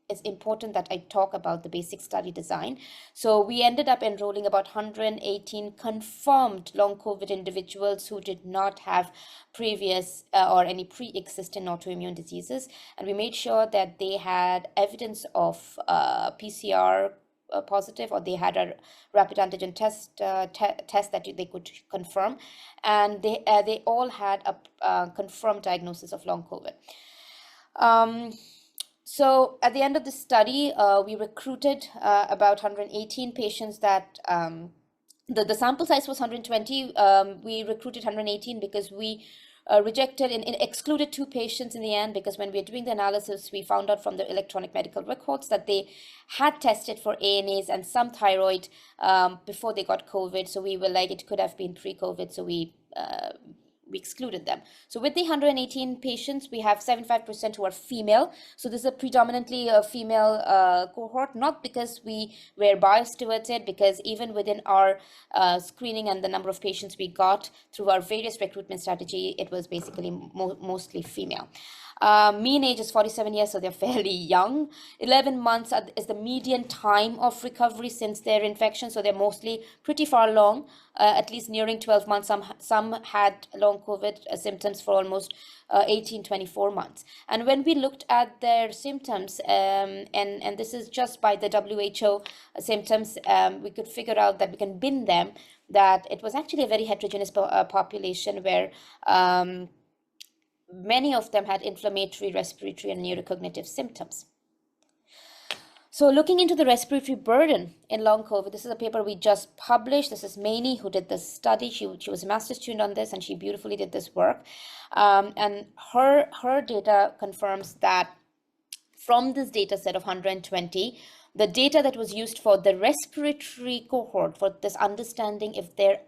Speaker 4: it's important that I talk about the basic study design. So we ended up enrolling about 118 confirmed long COVID individuals who did not have previous or any pre-existing autoimmune diseases. And we made sure that they had evidence of PCR positive, or they had a rapid antigen test that they could confirm. And they all had a confirmed diagnosis of long COVID. So at the end of the study, we recruited about 118 patients that the sample size was 120. We recruited 118 because we rejected and excluded 2 patients in the end, because when we were doing the analysis, we found out from the electronic medical records that they had tested for ANAs and some thyroid before they got COVID. So we were like, it could have been pre-COVID. So we excluded them. So with the 118 patients, we have 75% who are female. So this is a predominantly a female cohort, not because we were biased towards it, because even within our screening and the number of patients we got through our various recruitment strategy, it was basically mostly female. Mean age is 47 years, so they're fairly young. 11 months is the median time of recovery since their infection, so they're mostly pretty far along, at least nearing 12 months. Some had long COVID symptoms for almost 18-24 months. And when we looked at their symptoms, and this is just by the WHO symptoms, we could figure out that we can bin them, that it was actually a very heterogeneous population where many of them had inflammatory, respiratory, and neurocognitive symptoms. So looking into the respiratory burden in long COVID, this is a paper we just published. This is Maini, who did this study. She was a master's student on this, and she beautifully did this work. And her data confirms that from this data set of 120, the data that was used for the respiratory cohort, for this understanding if there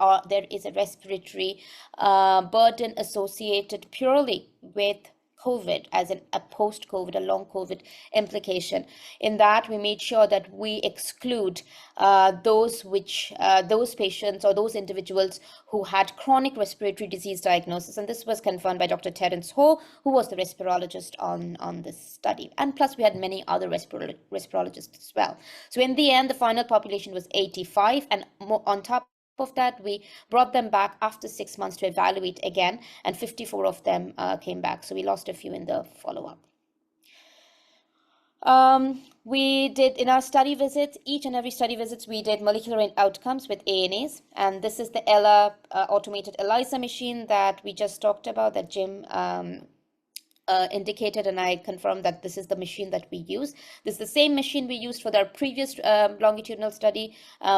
Speaker 4: is a respiratory burden associated purely with COVID, as a post-COVID, a long COVID implication. In that, we made sure that we exclude those patients or those individuals who had chronic respiratory disease diagnosis. And this was confirmed by Dr. Terence Ho, who was the respirologist on this study. And plus, we had many other respirologists as well. So in the end, the final population was 85, and on top of that, we brought them back after 6 months to evaluate again, and 54 of them came back. So we lost a few in the follow-up. We did, in our study visits, each and every study visits, we did molecular outcomes with ANAs. And this is the ELA automated ELISA machine that we just talked about, that Jim indicated, and I confirmed that this is the machine that we use. This is the same machine we used for our previous longitudinal study.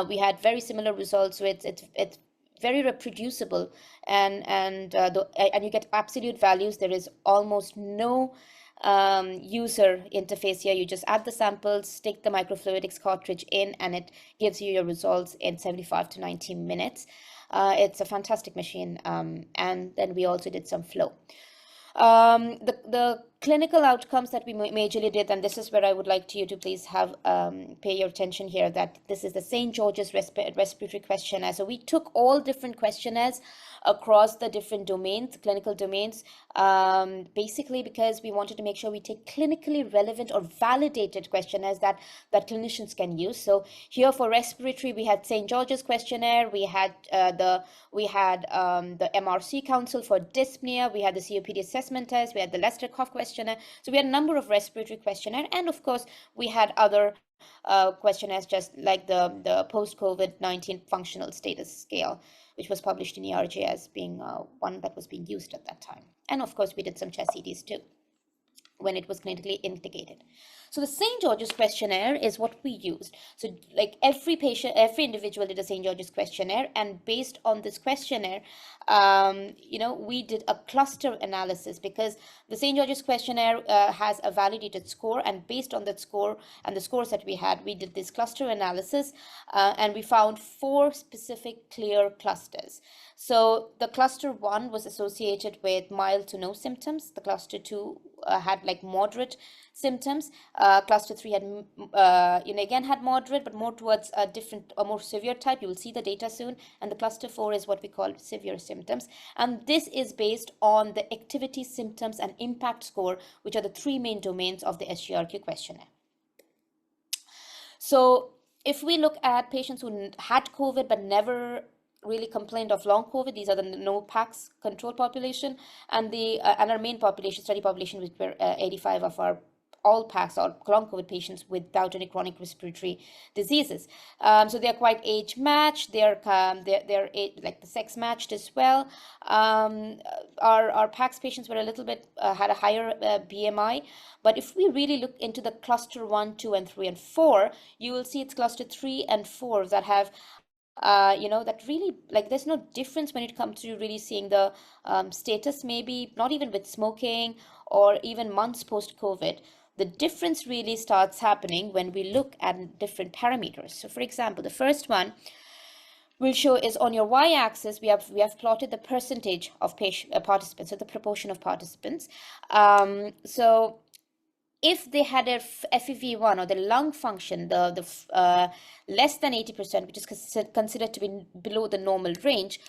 Speaker 4: We had very similar results, so it's very reproducible, and you get absolute values. There is almost no user interface here. You just add the samples, stick the microfluidics cartridge in, and it gives you your results in 75 to 90 minutes. It's a fantastic machine, and then we also did some flow. The clinical outcomes that we majorly did, and this is where I would like you to please have pay your attention here, that this is the St. George's Respiratory Questionnaire. So we took all different questionnaires across the different domains, clinical domains, basically because we wanted to make sure we take clinically relevant or validated questionnaires that clinicians can use. So here for respiratory, we had St. George's Questionnaire, we had the MRC Council for dyspnea, we had the COPD assessment test, we had the Leicester cough questionnaire. So we had a number of respiratory questionnaire, and of course we had other questionnaires, just like the post-COVID-19 functional status scale, which was published in ERJ as being one that was being used at that time. And of course we did some chest CTs too, when it was clinically indicated. So the St. George's Questionnaire is what we used. So like every individual did a St. George's Questionnaire, and based on this questionnaire, we did a cluster analysis, because the St. George's Questionnaire has a validated score, and based on that score and the scores that we had, we did this cluster analysis, and we found 4 specific clear clusters. So the cluster 1 was associated with mild to no symptoms. The cluster 2 had like moderate symptoms. Cluster 3 had, again had moderate, but more towards a more severe type. You will see the data soon. And the cluster 4 is what we call severe symptoms. And this is based on the activity, symptoms, and impact score, which are the 3 main domains of the SGRQ questionnaire. So if we look at patients who had COVID but never really complained of long COVID, these are the no PAX control population, and our main population, study population, which were 85 of our all PAX or long COVID patients without any chronic respiratory diseases. So they're quite age matched. They're like the sex matched as well. Our PAX patients were a little bit had a higher BMI, but if we really look into the cluster 1, 2, and 3, and 4, you will see it's cluster 3 and 4 that have that really, like, there's no difference when it comes to really seeing the status, maybe not even with smoking or even months post-COVID. The difference really starts happening when we look at different parameters. So for example, the first one we'll show is on your y-axis, we have plotted the percentage of participants, so the proportion of participants. So if they had a FEV1 or the lung function, the less than 80%, which is considered to be below the normal range,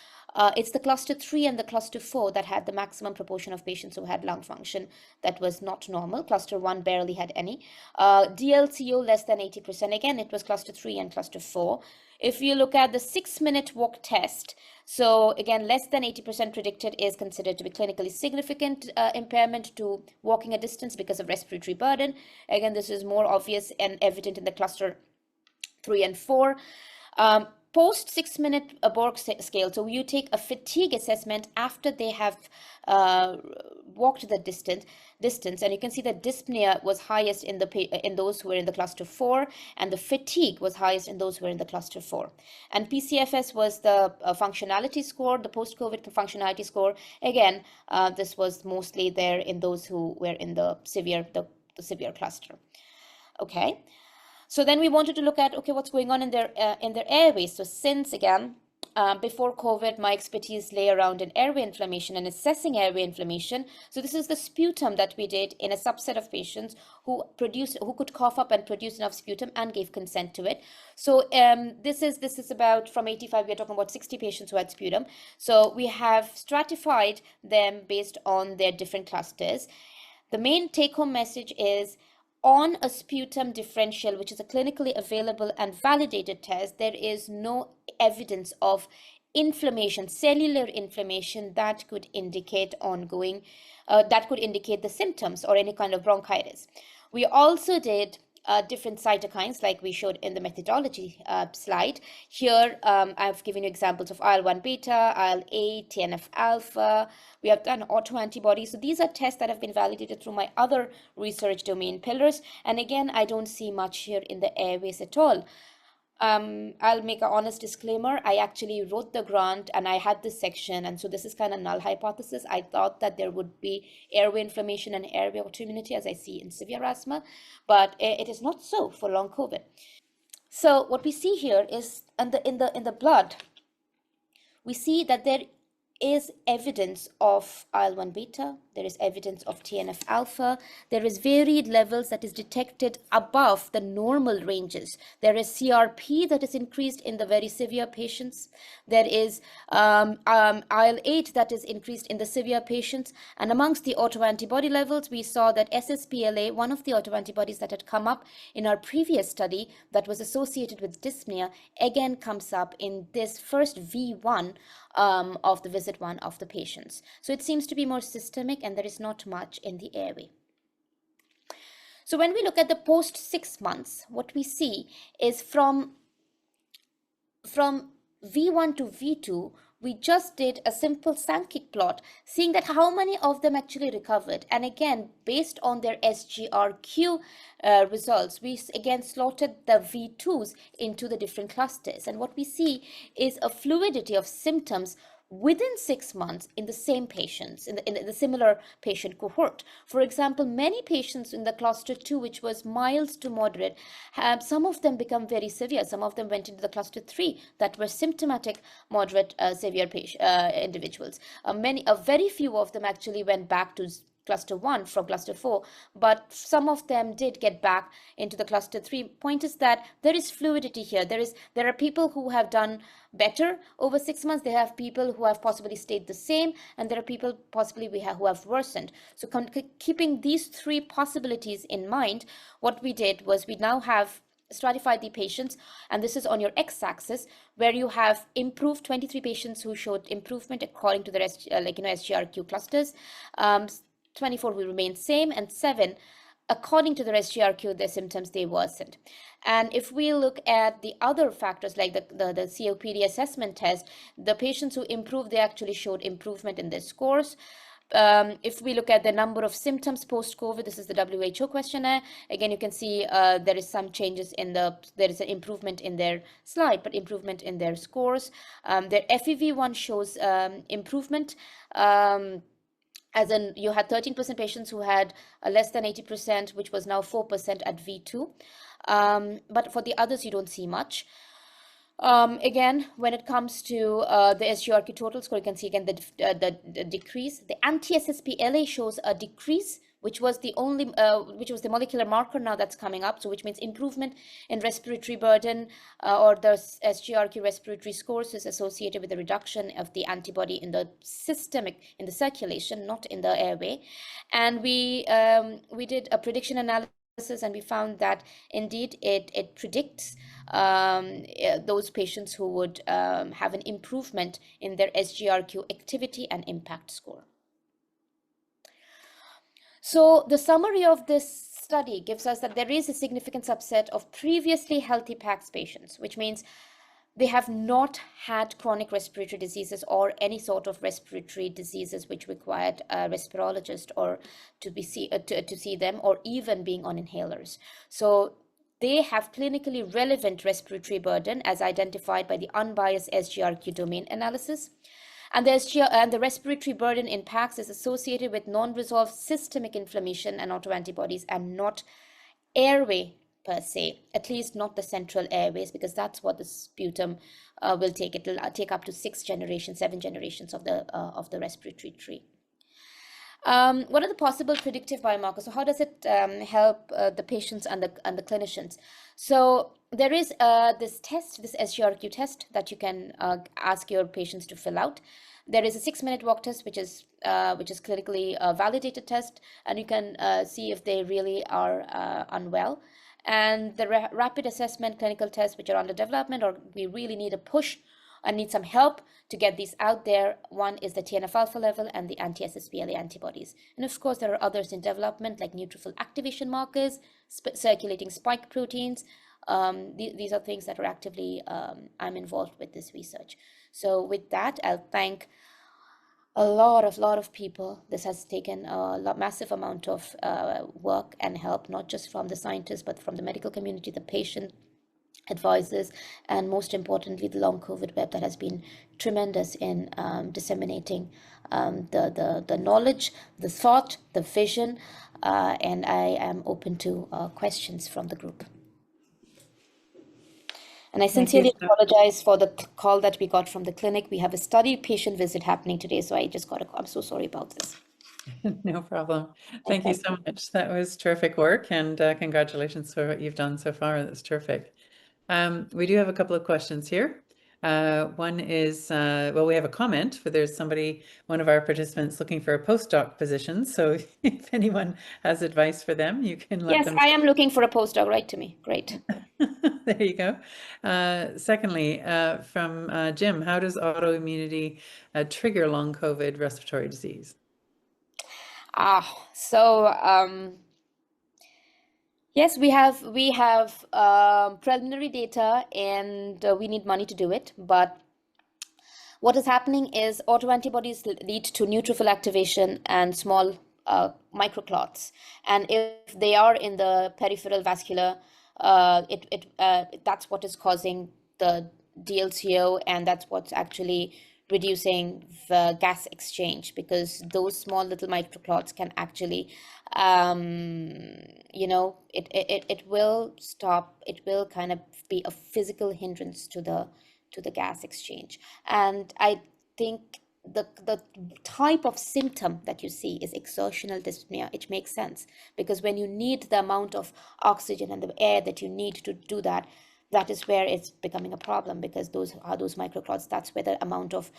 Speaker 4: it's the cluster 3 and the cluster 4 that had the maximum proportion of patients who had lung function that was not normal. Cluster 1 barely had any. DLCO less than 80%, again, it was cluster 3 and cluster 4. If you look at the 6-minute walk test, so again, less than 80% predicted is considered to be clinically significant impairment to walking a distance because of respiratory burden. Again, this is more obvious and evident in the cluster 3 and 4. Post 6-minute Borg scale, so you take a fatigue assessment after they have walked the distance, and you can see that dyspnea was highest in those who were in the cluster 4, and the fatigue was highest in those who were in the cluster 4. And PCFS was the functionality score, the post-COVID functionality score. Again, this was mostly there in those who were in the severe cluster. Okay. So then we wanted to look at, okay, what's going on in their airways. So since, again, before COVID, my expertise lay around in airway inflammation and assessing airway inflammation. So this is the sputum that we did in a subset of patients who could cough up and produce enough sputum and gave consent to it. So this is about, from 85, we're talking about 60 patients who had sputum. So we have stratified them based on their different clusters. The main take-home message is, on a sputum differential, which is a clinically available and validated test, there is no evidence of inflammation, cellular inflammation, that could indicate ongoing, that could indicate the symptoms or any kind of bronchitis. We also did different cytokines, like we showed in the methodology slide. Here, I've given you examples of IL-1 beta, IL-8, TNF-alpha. We have done autoantibodies. So these are tests that have been validated through my other research domain pillars. And again, I don't see much here in the airways at all. I'll make an honest disclaimer. I actually wrote the grant and I had this section, and so this is kind of null hypothesis. I thought that there would be airway inflammation and airway autoimmunity, as I see in severe asthma, but it is not so for long COVID. So what we see here is in the blood, we see that there is evidence of IL-1 beta, there is evidence of TNF-alpha, there is varied levels that is detected above the normal ranges. There is CRP that is increased in the very severe patients. There is IL-8 that is increased in the severe patients. And amongst the autoantibody levels, we saw that SSPLA, one of the autoantibodies that had come up in our previous study that was associated with dyspnea, again comes up in this first V1 of the visit 1 of the patients. So it seems to be more systemic, and there is not much in the airway. So when we look at the post 6 months, what we see is from V1 to V2, we just did a simple Sankey plot, seeing that how many of them actually recovered. And again, based on their SGRQ results, we again slotted the V2s into the different clusters. And what we see is a fluidity of symptoms within 6 months in the same patients, in the similar patient cohort. For example, many patients in the cluster 2, which was mild to moderate, some of them become very severe. Some of them went into the cluster 3 that were symptomatic, moderate, severe individuals. Very few of them actually went back to cluster 1 from cluster 4, but some of them did get back into the cluster 3. Point is that there is fluidity here. There are people who have done better over 6 months. There have people who have possibly stayed the same, and there are people possibly who have worsened. So keeping these 3 possibilities in mind, what we did was we now have stratified the patients, and this is on your x-axis, where you have improved 23 patients who showed improvement according to the rest, SGRQ clusters, 24 who remained same, and 7 according to the SGRQ, their symptoms, they worsened. And if we look at the other factors like the COPD assessment test, the patients who improved, they actually showed improvement in their scores. If we look at the number of symptoms post-COVID, this is the WHO questionnaire. Again, you can see there is some changes there is an improvement in their slide, but improvement in their scores. Their FEV1 shows improvement. As in, you had 13% patients who had less than 80%, which was now 4% at V2. But for the others, you don't see much. Again, when it comes to the SGRQ total score, you can see again the decrease. The anti-SSP-LA shows a decrease, which was the only, which was the molecular marker now that's coming up. So which means improvement in respiratory burden or the SGRQ respiratory scores is associated with the reduction of the antibody in the in the circulation, not in the airway. And we did a prediction analysis, and we found that indeed it predicts those patients who would have an improvement in their SGRQ activity and impact score. So the summary of this study gives us that there is a significant subset of previously healthy PAX patients, which means they have not had chronic respiratory diseases or any sort of respiratory diseases which required a respirologist or to see them, or even being on inhalers. So they have clinically relevant respiratory burden as identified by the unbiased SGRQ domain analysis. And the respiratory burden in PAX is associated with non-resolved systemic inflammation and autoantibodies, and not airway per se, at least not the central airways, because that's what the sputum will take. It will take up to 7 generations of the respiratory tree. What are the possible predictive biomarkers? So how does it help the patients and the clinicians? So there is this test, this SGRQ test, that you can ask your patients to fill out. There is a 6-minute walk test, which is clinically validated test, and you can see if they really are unwell. And the rapid assessment clinical tests, which are under development, or we really need a push and need some help to get these out there. One is the TNF-alpha level and the anti-SSP-LA antibodies. And of course, there are others in development, like neutrophil activation markers, circulating spike proteins. These are things that are actively, I'm involved with this research. So with that, I'll thank a lot of people. This has taken a massive amount of work and help, not just from the scientists, but from the medical community, the patient advisors, and most importantly, the long COVID web that has been tremendous in disseminating the knowledge, the thought, the vision, and I am open to questions from the group. And I sincerely apologize for the call that we got from the clinic. We have a study patient visit happening today, so I just got a call. I'm so sorry about this.
Speaker 1: No problem. Thank you so much. That was terrific work, and congratulations for what you've done so far. That's terrific. We do have a couple of questions here. One is, well, we have a comment, but there's one of our participants looking for a postdoc position. So if anyone has advice for them, you can let them.
Speaker 4: Yes, I am looking for a postdoc. Write to me. Great.
Speaker 1: There you go. Secondly, from Jim, how does autoimmunity trigger long COVID respiratory disease?
Speaker 4: Yes, we have preliminary data, and we need money to do it. But what is happening is autoantibodies lead to neutrophil activation and small microclots, and if they are in the peripheral vascular, that's what is causing the DLCO, and that's what's actually reducing the gas exchange, because those small little microclots can actually, it will stop. It will kind of be a physical hindrance to the gas exchange. And I think the type of symptom that you see is exertional dyspnea. It makes sense, because when you need the amount of oxygen and the air that you need to do that, that is where it's becoming a problem, because those microclots. That's where the amount of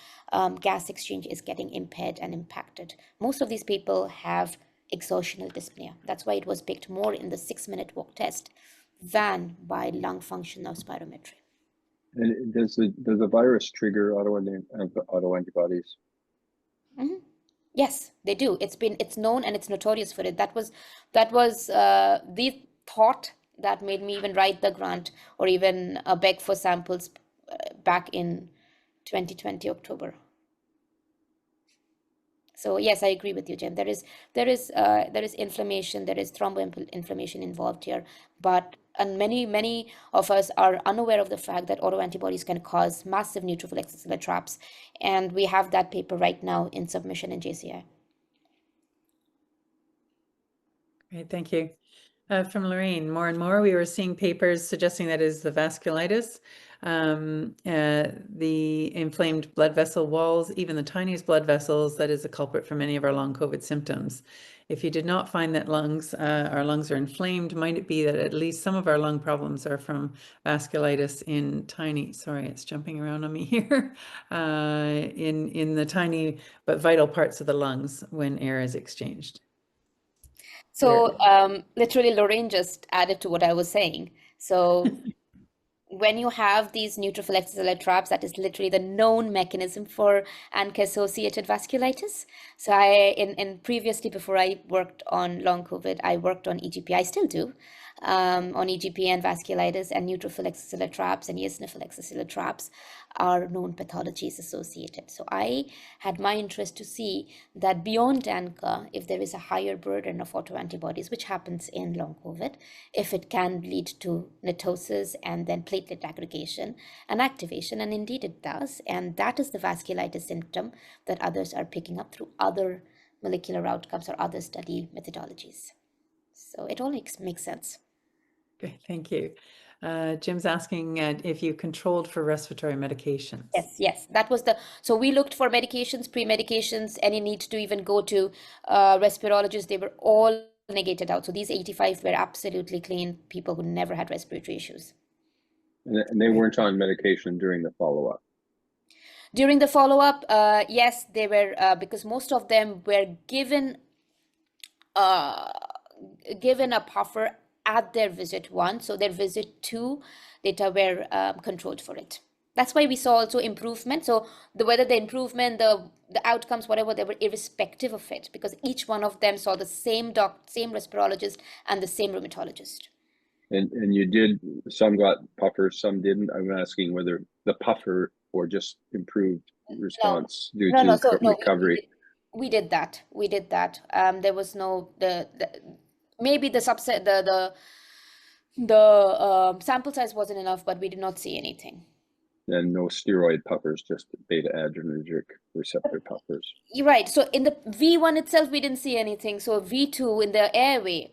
Speaker 4: gas exchange is getting impaired and impacted. Most of these people have exertional dyspnea. That's why it was picked more in the 6-minute walk test than by lung function or spirometry.
Speaker 2: And does the virus trigger autoantibodies?
Speaker 4: Mm-hmm. Yes, they do. It's known and it's notorious for it. That was the thought that made me even write the grant or even beg for samples back in 2020 October. So yes, I agree with you, Jen. There is inflammation, there is thromboinflammation involved here, and many of us are unaware of the fact that autoantibodies can cause massive neutrophil extracellular traps, and we have that paper right now in submission in JCI.
Speaker 1: Great, thank you. From Lorraine, more and more we were seeing papers suggesting that is the vasculitis, the inflamed blood vessel walls, even the tiniest blood vessels, that is a culprit for many of our long COVID symptoms. If you did not find that our lungs are inflamed, might it be that at least some of our lung problems are from vasculitis in tiny, sorry, it's jumping around on me here, in the tiny but vital parts of the lungs when air is exchanged?
Speaker 4: So literally, Lorraine just added to what I was saying. So when you have these neutrophil extracellular traps, that is literally the known mechanism for ANCA-associated vasculitis. So in previously, before I worked on long COVID, I worked on EGP. I still do, on EGP and vasculitis, and neutrophil extracellular traps and eosinophil extracellular traps are known pathologies associated. So I had my interest to see that beyond ANCA, if there is a higher burden of autoantibodies, which happens in long COVID, if it can lead to netosis and then platelet aggregation and activation, and indeed it does. And that is the vasculitis symptom that others are picking up through other molecular outcomes or other study methodologies. So it all makes sense.
Speaker 1: Okay, thank you. Jim's asking if you controlled for respiratory medications.
Speaker 4: Yes, that was so we looked for medications, pre-medications, any need to even go to respirologists. They were all negated out. So these 85 were absolutely clean people who never had respiratory issues.
Speaker 2: And they weren't on medication during the follow-up?
Speaker 4: During the follow-up, yes, they were, because most of them were given a puffer at their visit 1. So their visit 2 data were controlled for it. That's why we saw also improvement. So whether the improvement, the outcomes, whatever, they were irrespective of it, because each one of them saw the same same respirologist and the same rheumatologist.
Speaker 2: And you did, some got puffers, some didn't. I'm asking whether the puffer or just improved response due to recovery.
Speaker 4: We did that. There was no maybe the subset, the sample size wasn't enough, but we did not see anything.
Speaker 2: And no steroid puffers, just beta adrenergic receptor puffers.
Speaker 4: You're right. So in the V1 itself, we didn't see anything. So V2 in the airway,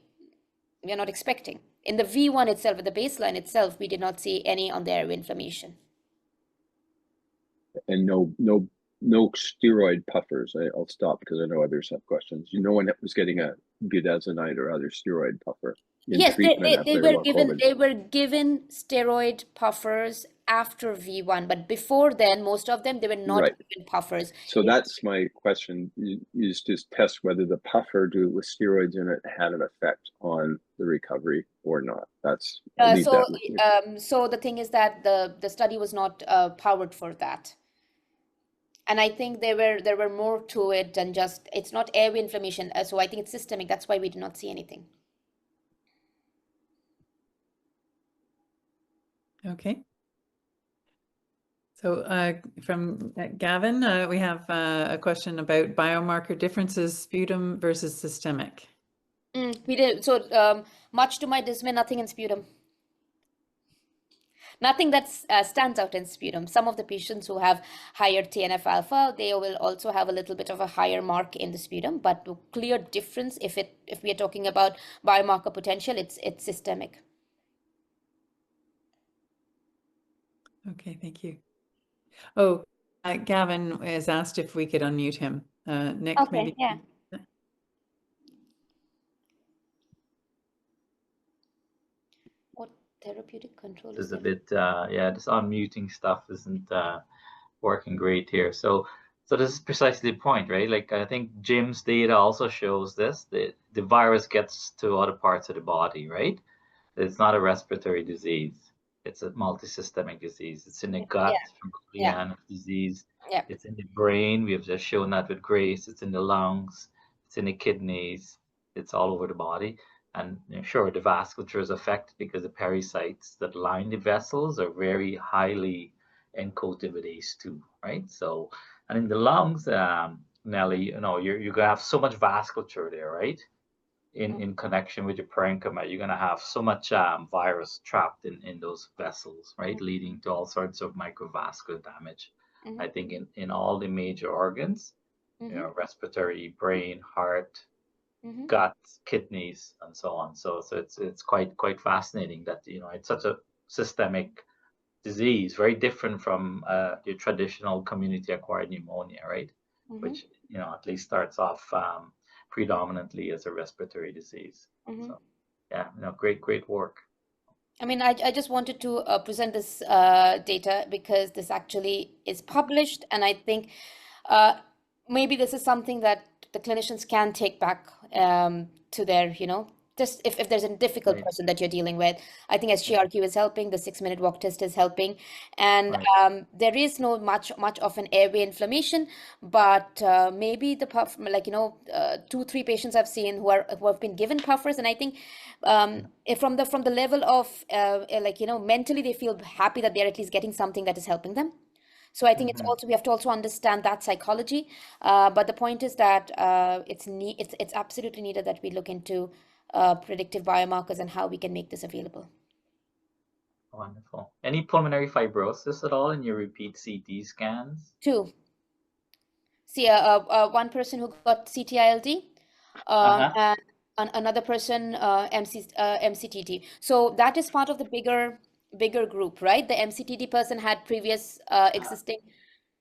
Speaker 4: we are not expecting. In the V1 itself, at the baseline itself, we did not see any on the airway inflammation.
Speaker 2: And no steroid puffers. I'll stop because I know others have questions. No one was getting a budesonide or other steroid puffer.
Speaker 4: Yes, they were given steroid puffers after V1, but before then, most of them, they were not given puffers.
Speaker 2: So that's my question, is to test whether the puffer with steroids in it had an effect on the recovery or not. That's
Speaker 4: so the thing is that the study was not powered for that. And I think there were more to it than just, it's not airway inflammation. So I think it's systemic. That's why we did not see anything.
Speaker 1: Okay. So from Gavin, we have a question about biomarker differences, sputum versus systemic.
Speaker 4: We did. So much to my dismay, nothing in sputum. Nothing that stands out in sputum. Some of the patients who have higher TNF alpha, they will also have a little bit of a higher mark in the sputum, but the clear difference, if we are talking about biomarker potential, it's systemic.
Speaker 1: Okay, thank you. Oh, Gavin has asked if we could unmute him. Nick,
Speaker 4: okay,
Speaker 1: maybe.
Speaker 4: Yeah. What therapeutic control
Speaker 5: is a bit, this unmuting stuff isn't working great here. So this is precisely the point, right? Like, I think Jim's data also shows this, the virus gets to other parts of the body, right? It's not a respiratory disease. It's a multisystemic disease. It's in the gut from Julian disease.
Speaker 4: Yeah.
Speaker 5: It's in the brain. We have just shown that with Grace. It's in the lungs. It's in the kidneys. It's all over the body. And sure, the vasculature is affected because the pericytes that line the vessels are very highly encoded with ACE2, right? So, and in the lungs, Nelly, you're gonna have so much vasculature there, right? In connection with your parenchyma, you're gonna have so much virus trapped in those vessels, right? Leading to all sorts of microvascular damage. I think in all the major organs, respiratory, brain, heart, gut, kidneys, and so on. So it's quite fascinating that it's such a systemic disease, very different from your traditional community-acquired pneumonia, right? Which at least starts off predominantly as a respiratory disease. So yeah, great work.
Speaker 4: I mean, I just wanted to present this data because this actually is published, and I think maybe this is something that the clinicians can take back to their, just if there's a difficult person that you're dealing with. I think SGRQ is helping, the 6-minute walk test is helping, and there is no much of an airway inflammation, but maybe the puff, 2-3 patients I've seen who have been given puffers, and I think from the level of mentally they feel happy that they're at least getting something that is helping them. So I think it's also, we have to also understand that psychology. But the point is that it's absolutely needed that we look into predictive biomarkers and how we can make this available.
Speaker 5: Wonderful. Any pulmonary fibrosis at all in your repeat CT scans?
Speaker 4: 2. See, one person who got CT-ILD, and another person MCTD. So that is part of the bigger group, right? The MCTD person had previous existing,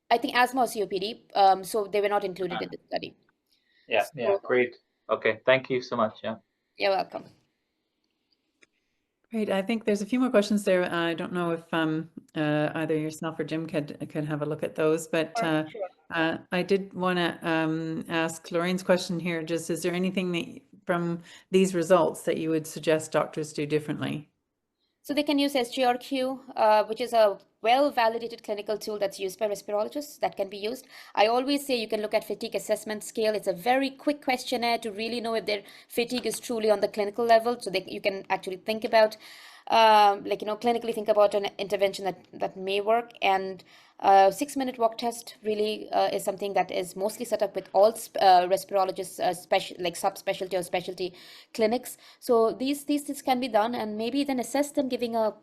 Speaker 4: I think, asthma or COPD, so they were not included in the study.
Speaker 5: Yeah, great. Okay, thank you so much. Yeah.
Speaker 4: You're welcome.
Speaker 1: Great. I think there's a few more questions there. I don't know if either yourself or Jim could have a look at those, but I did want to ask Lorraine's question here. Just, is there anything that from these results that you would suggest doctors do differently?
Speaker 4: So they can use SGRQ, which is a well-validated clinical tool that's used by respirologists that can be used. I always say you can look at fatigue assessment scale. It's a very quick questionnaire to really know if their fatigue is truly on the clinical level. So you can actually think about, clinically think about an intervention that may work. And 6-minute walk test really is something that is mostly set up with all respirologists, subspecialty or specialty clinics. So these can be done, and maybe then assess them giving a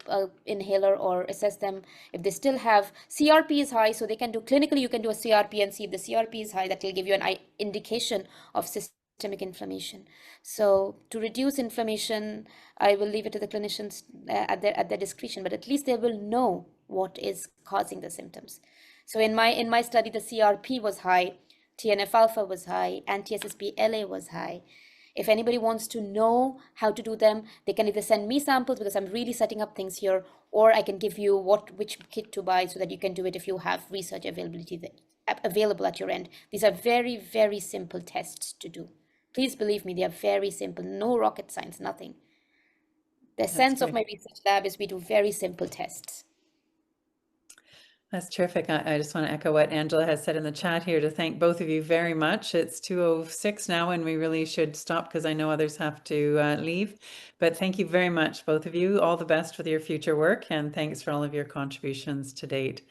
Speaker 4: inhaler, or assess them if they still have CRP is high. So they can do clinically, you can do a CRP and see if the CRP is high. That will give you an indication of systemic inflammation. So to reduce inflammation, I will leave it to the clinicians at their discretion, but at least they will know what is causing the symptoms. So in my study, the CRP was high, TNF alpha was high, anti-SSP LA was high. If anybody wants to know how to do them, they can either send me samples, because I'm really setting up things here, or I can give you which kit to buy so that you can do it if you have research availability available at your end. These are very, very simple tests to do. Please believe me, they are very simple. No rocket science, nothing. The sense of my research lab is we do very simple tests.
Speaker 1: That's terrific. I just want to echo what Angela has said in the chat here to thank both of you very much. It's 2:06 now, and we really should stop because I know others have to leave. But thank you very much, both of you. All the best with your future work, and thanks for all of your contributions to date.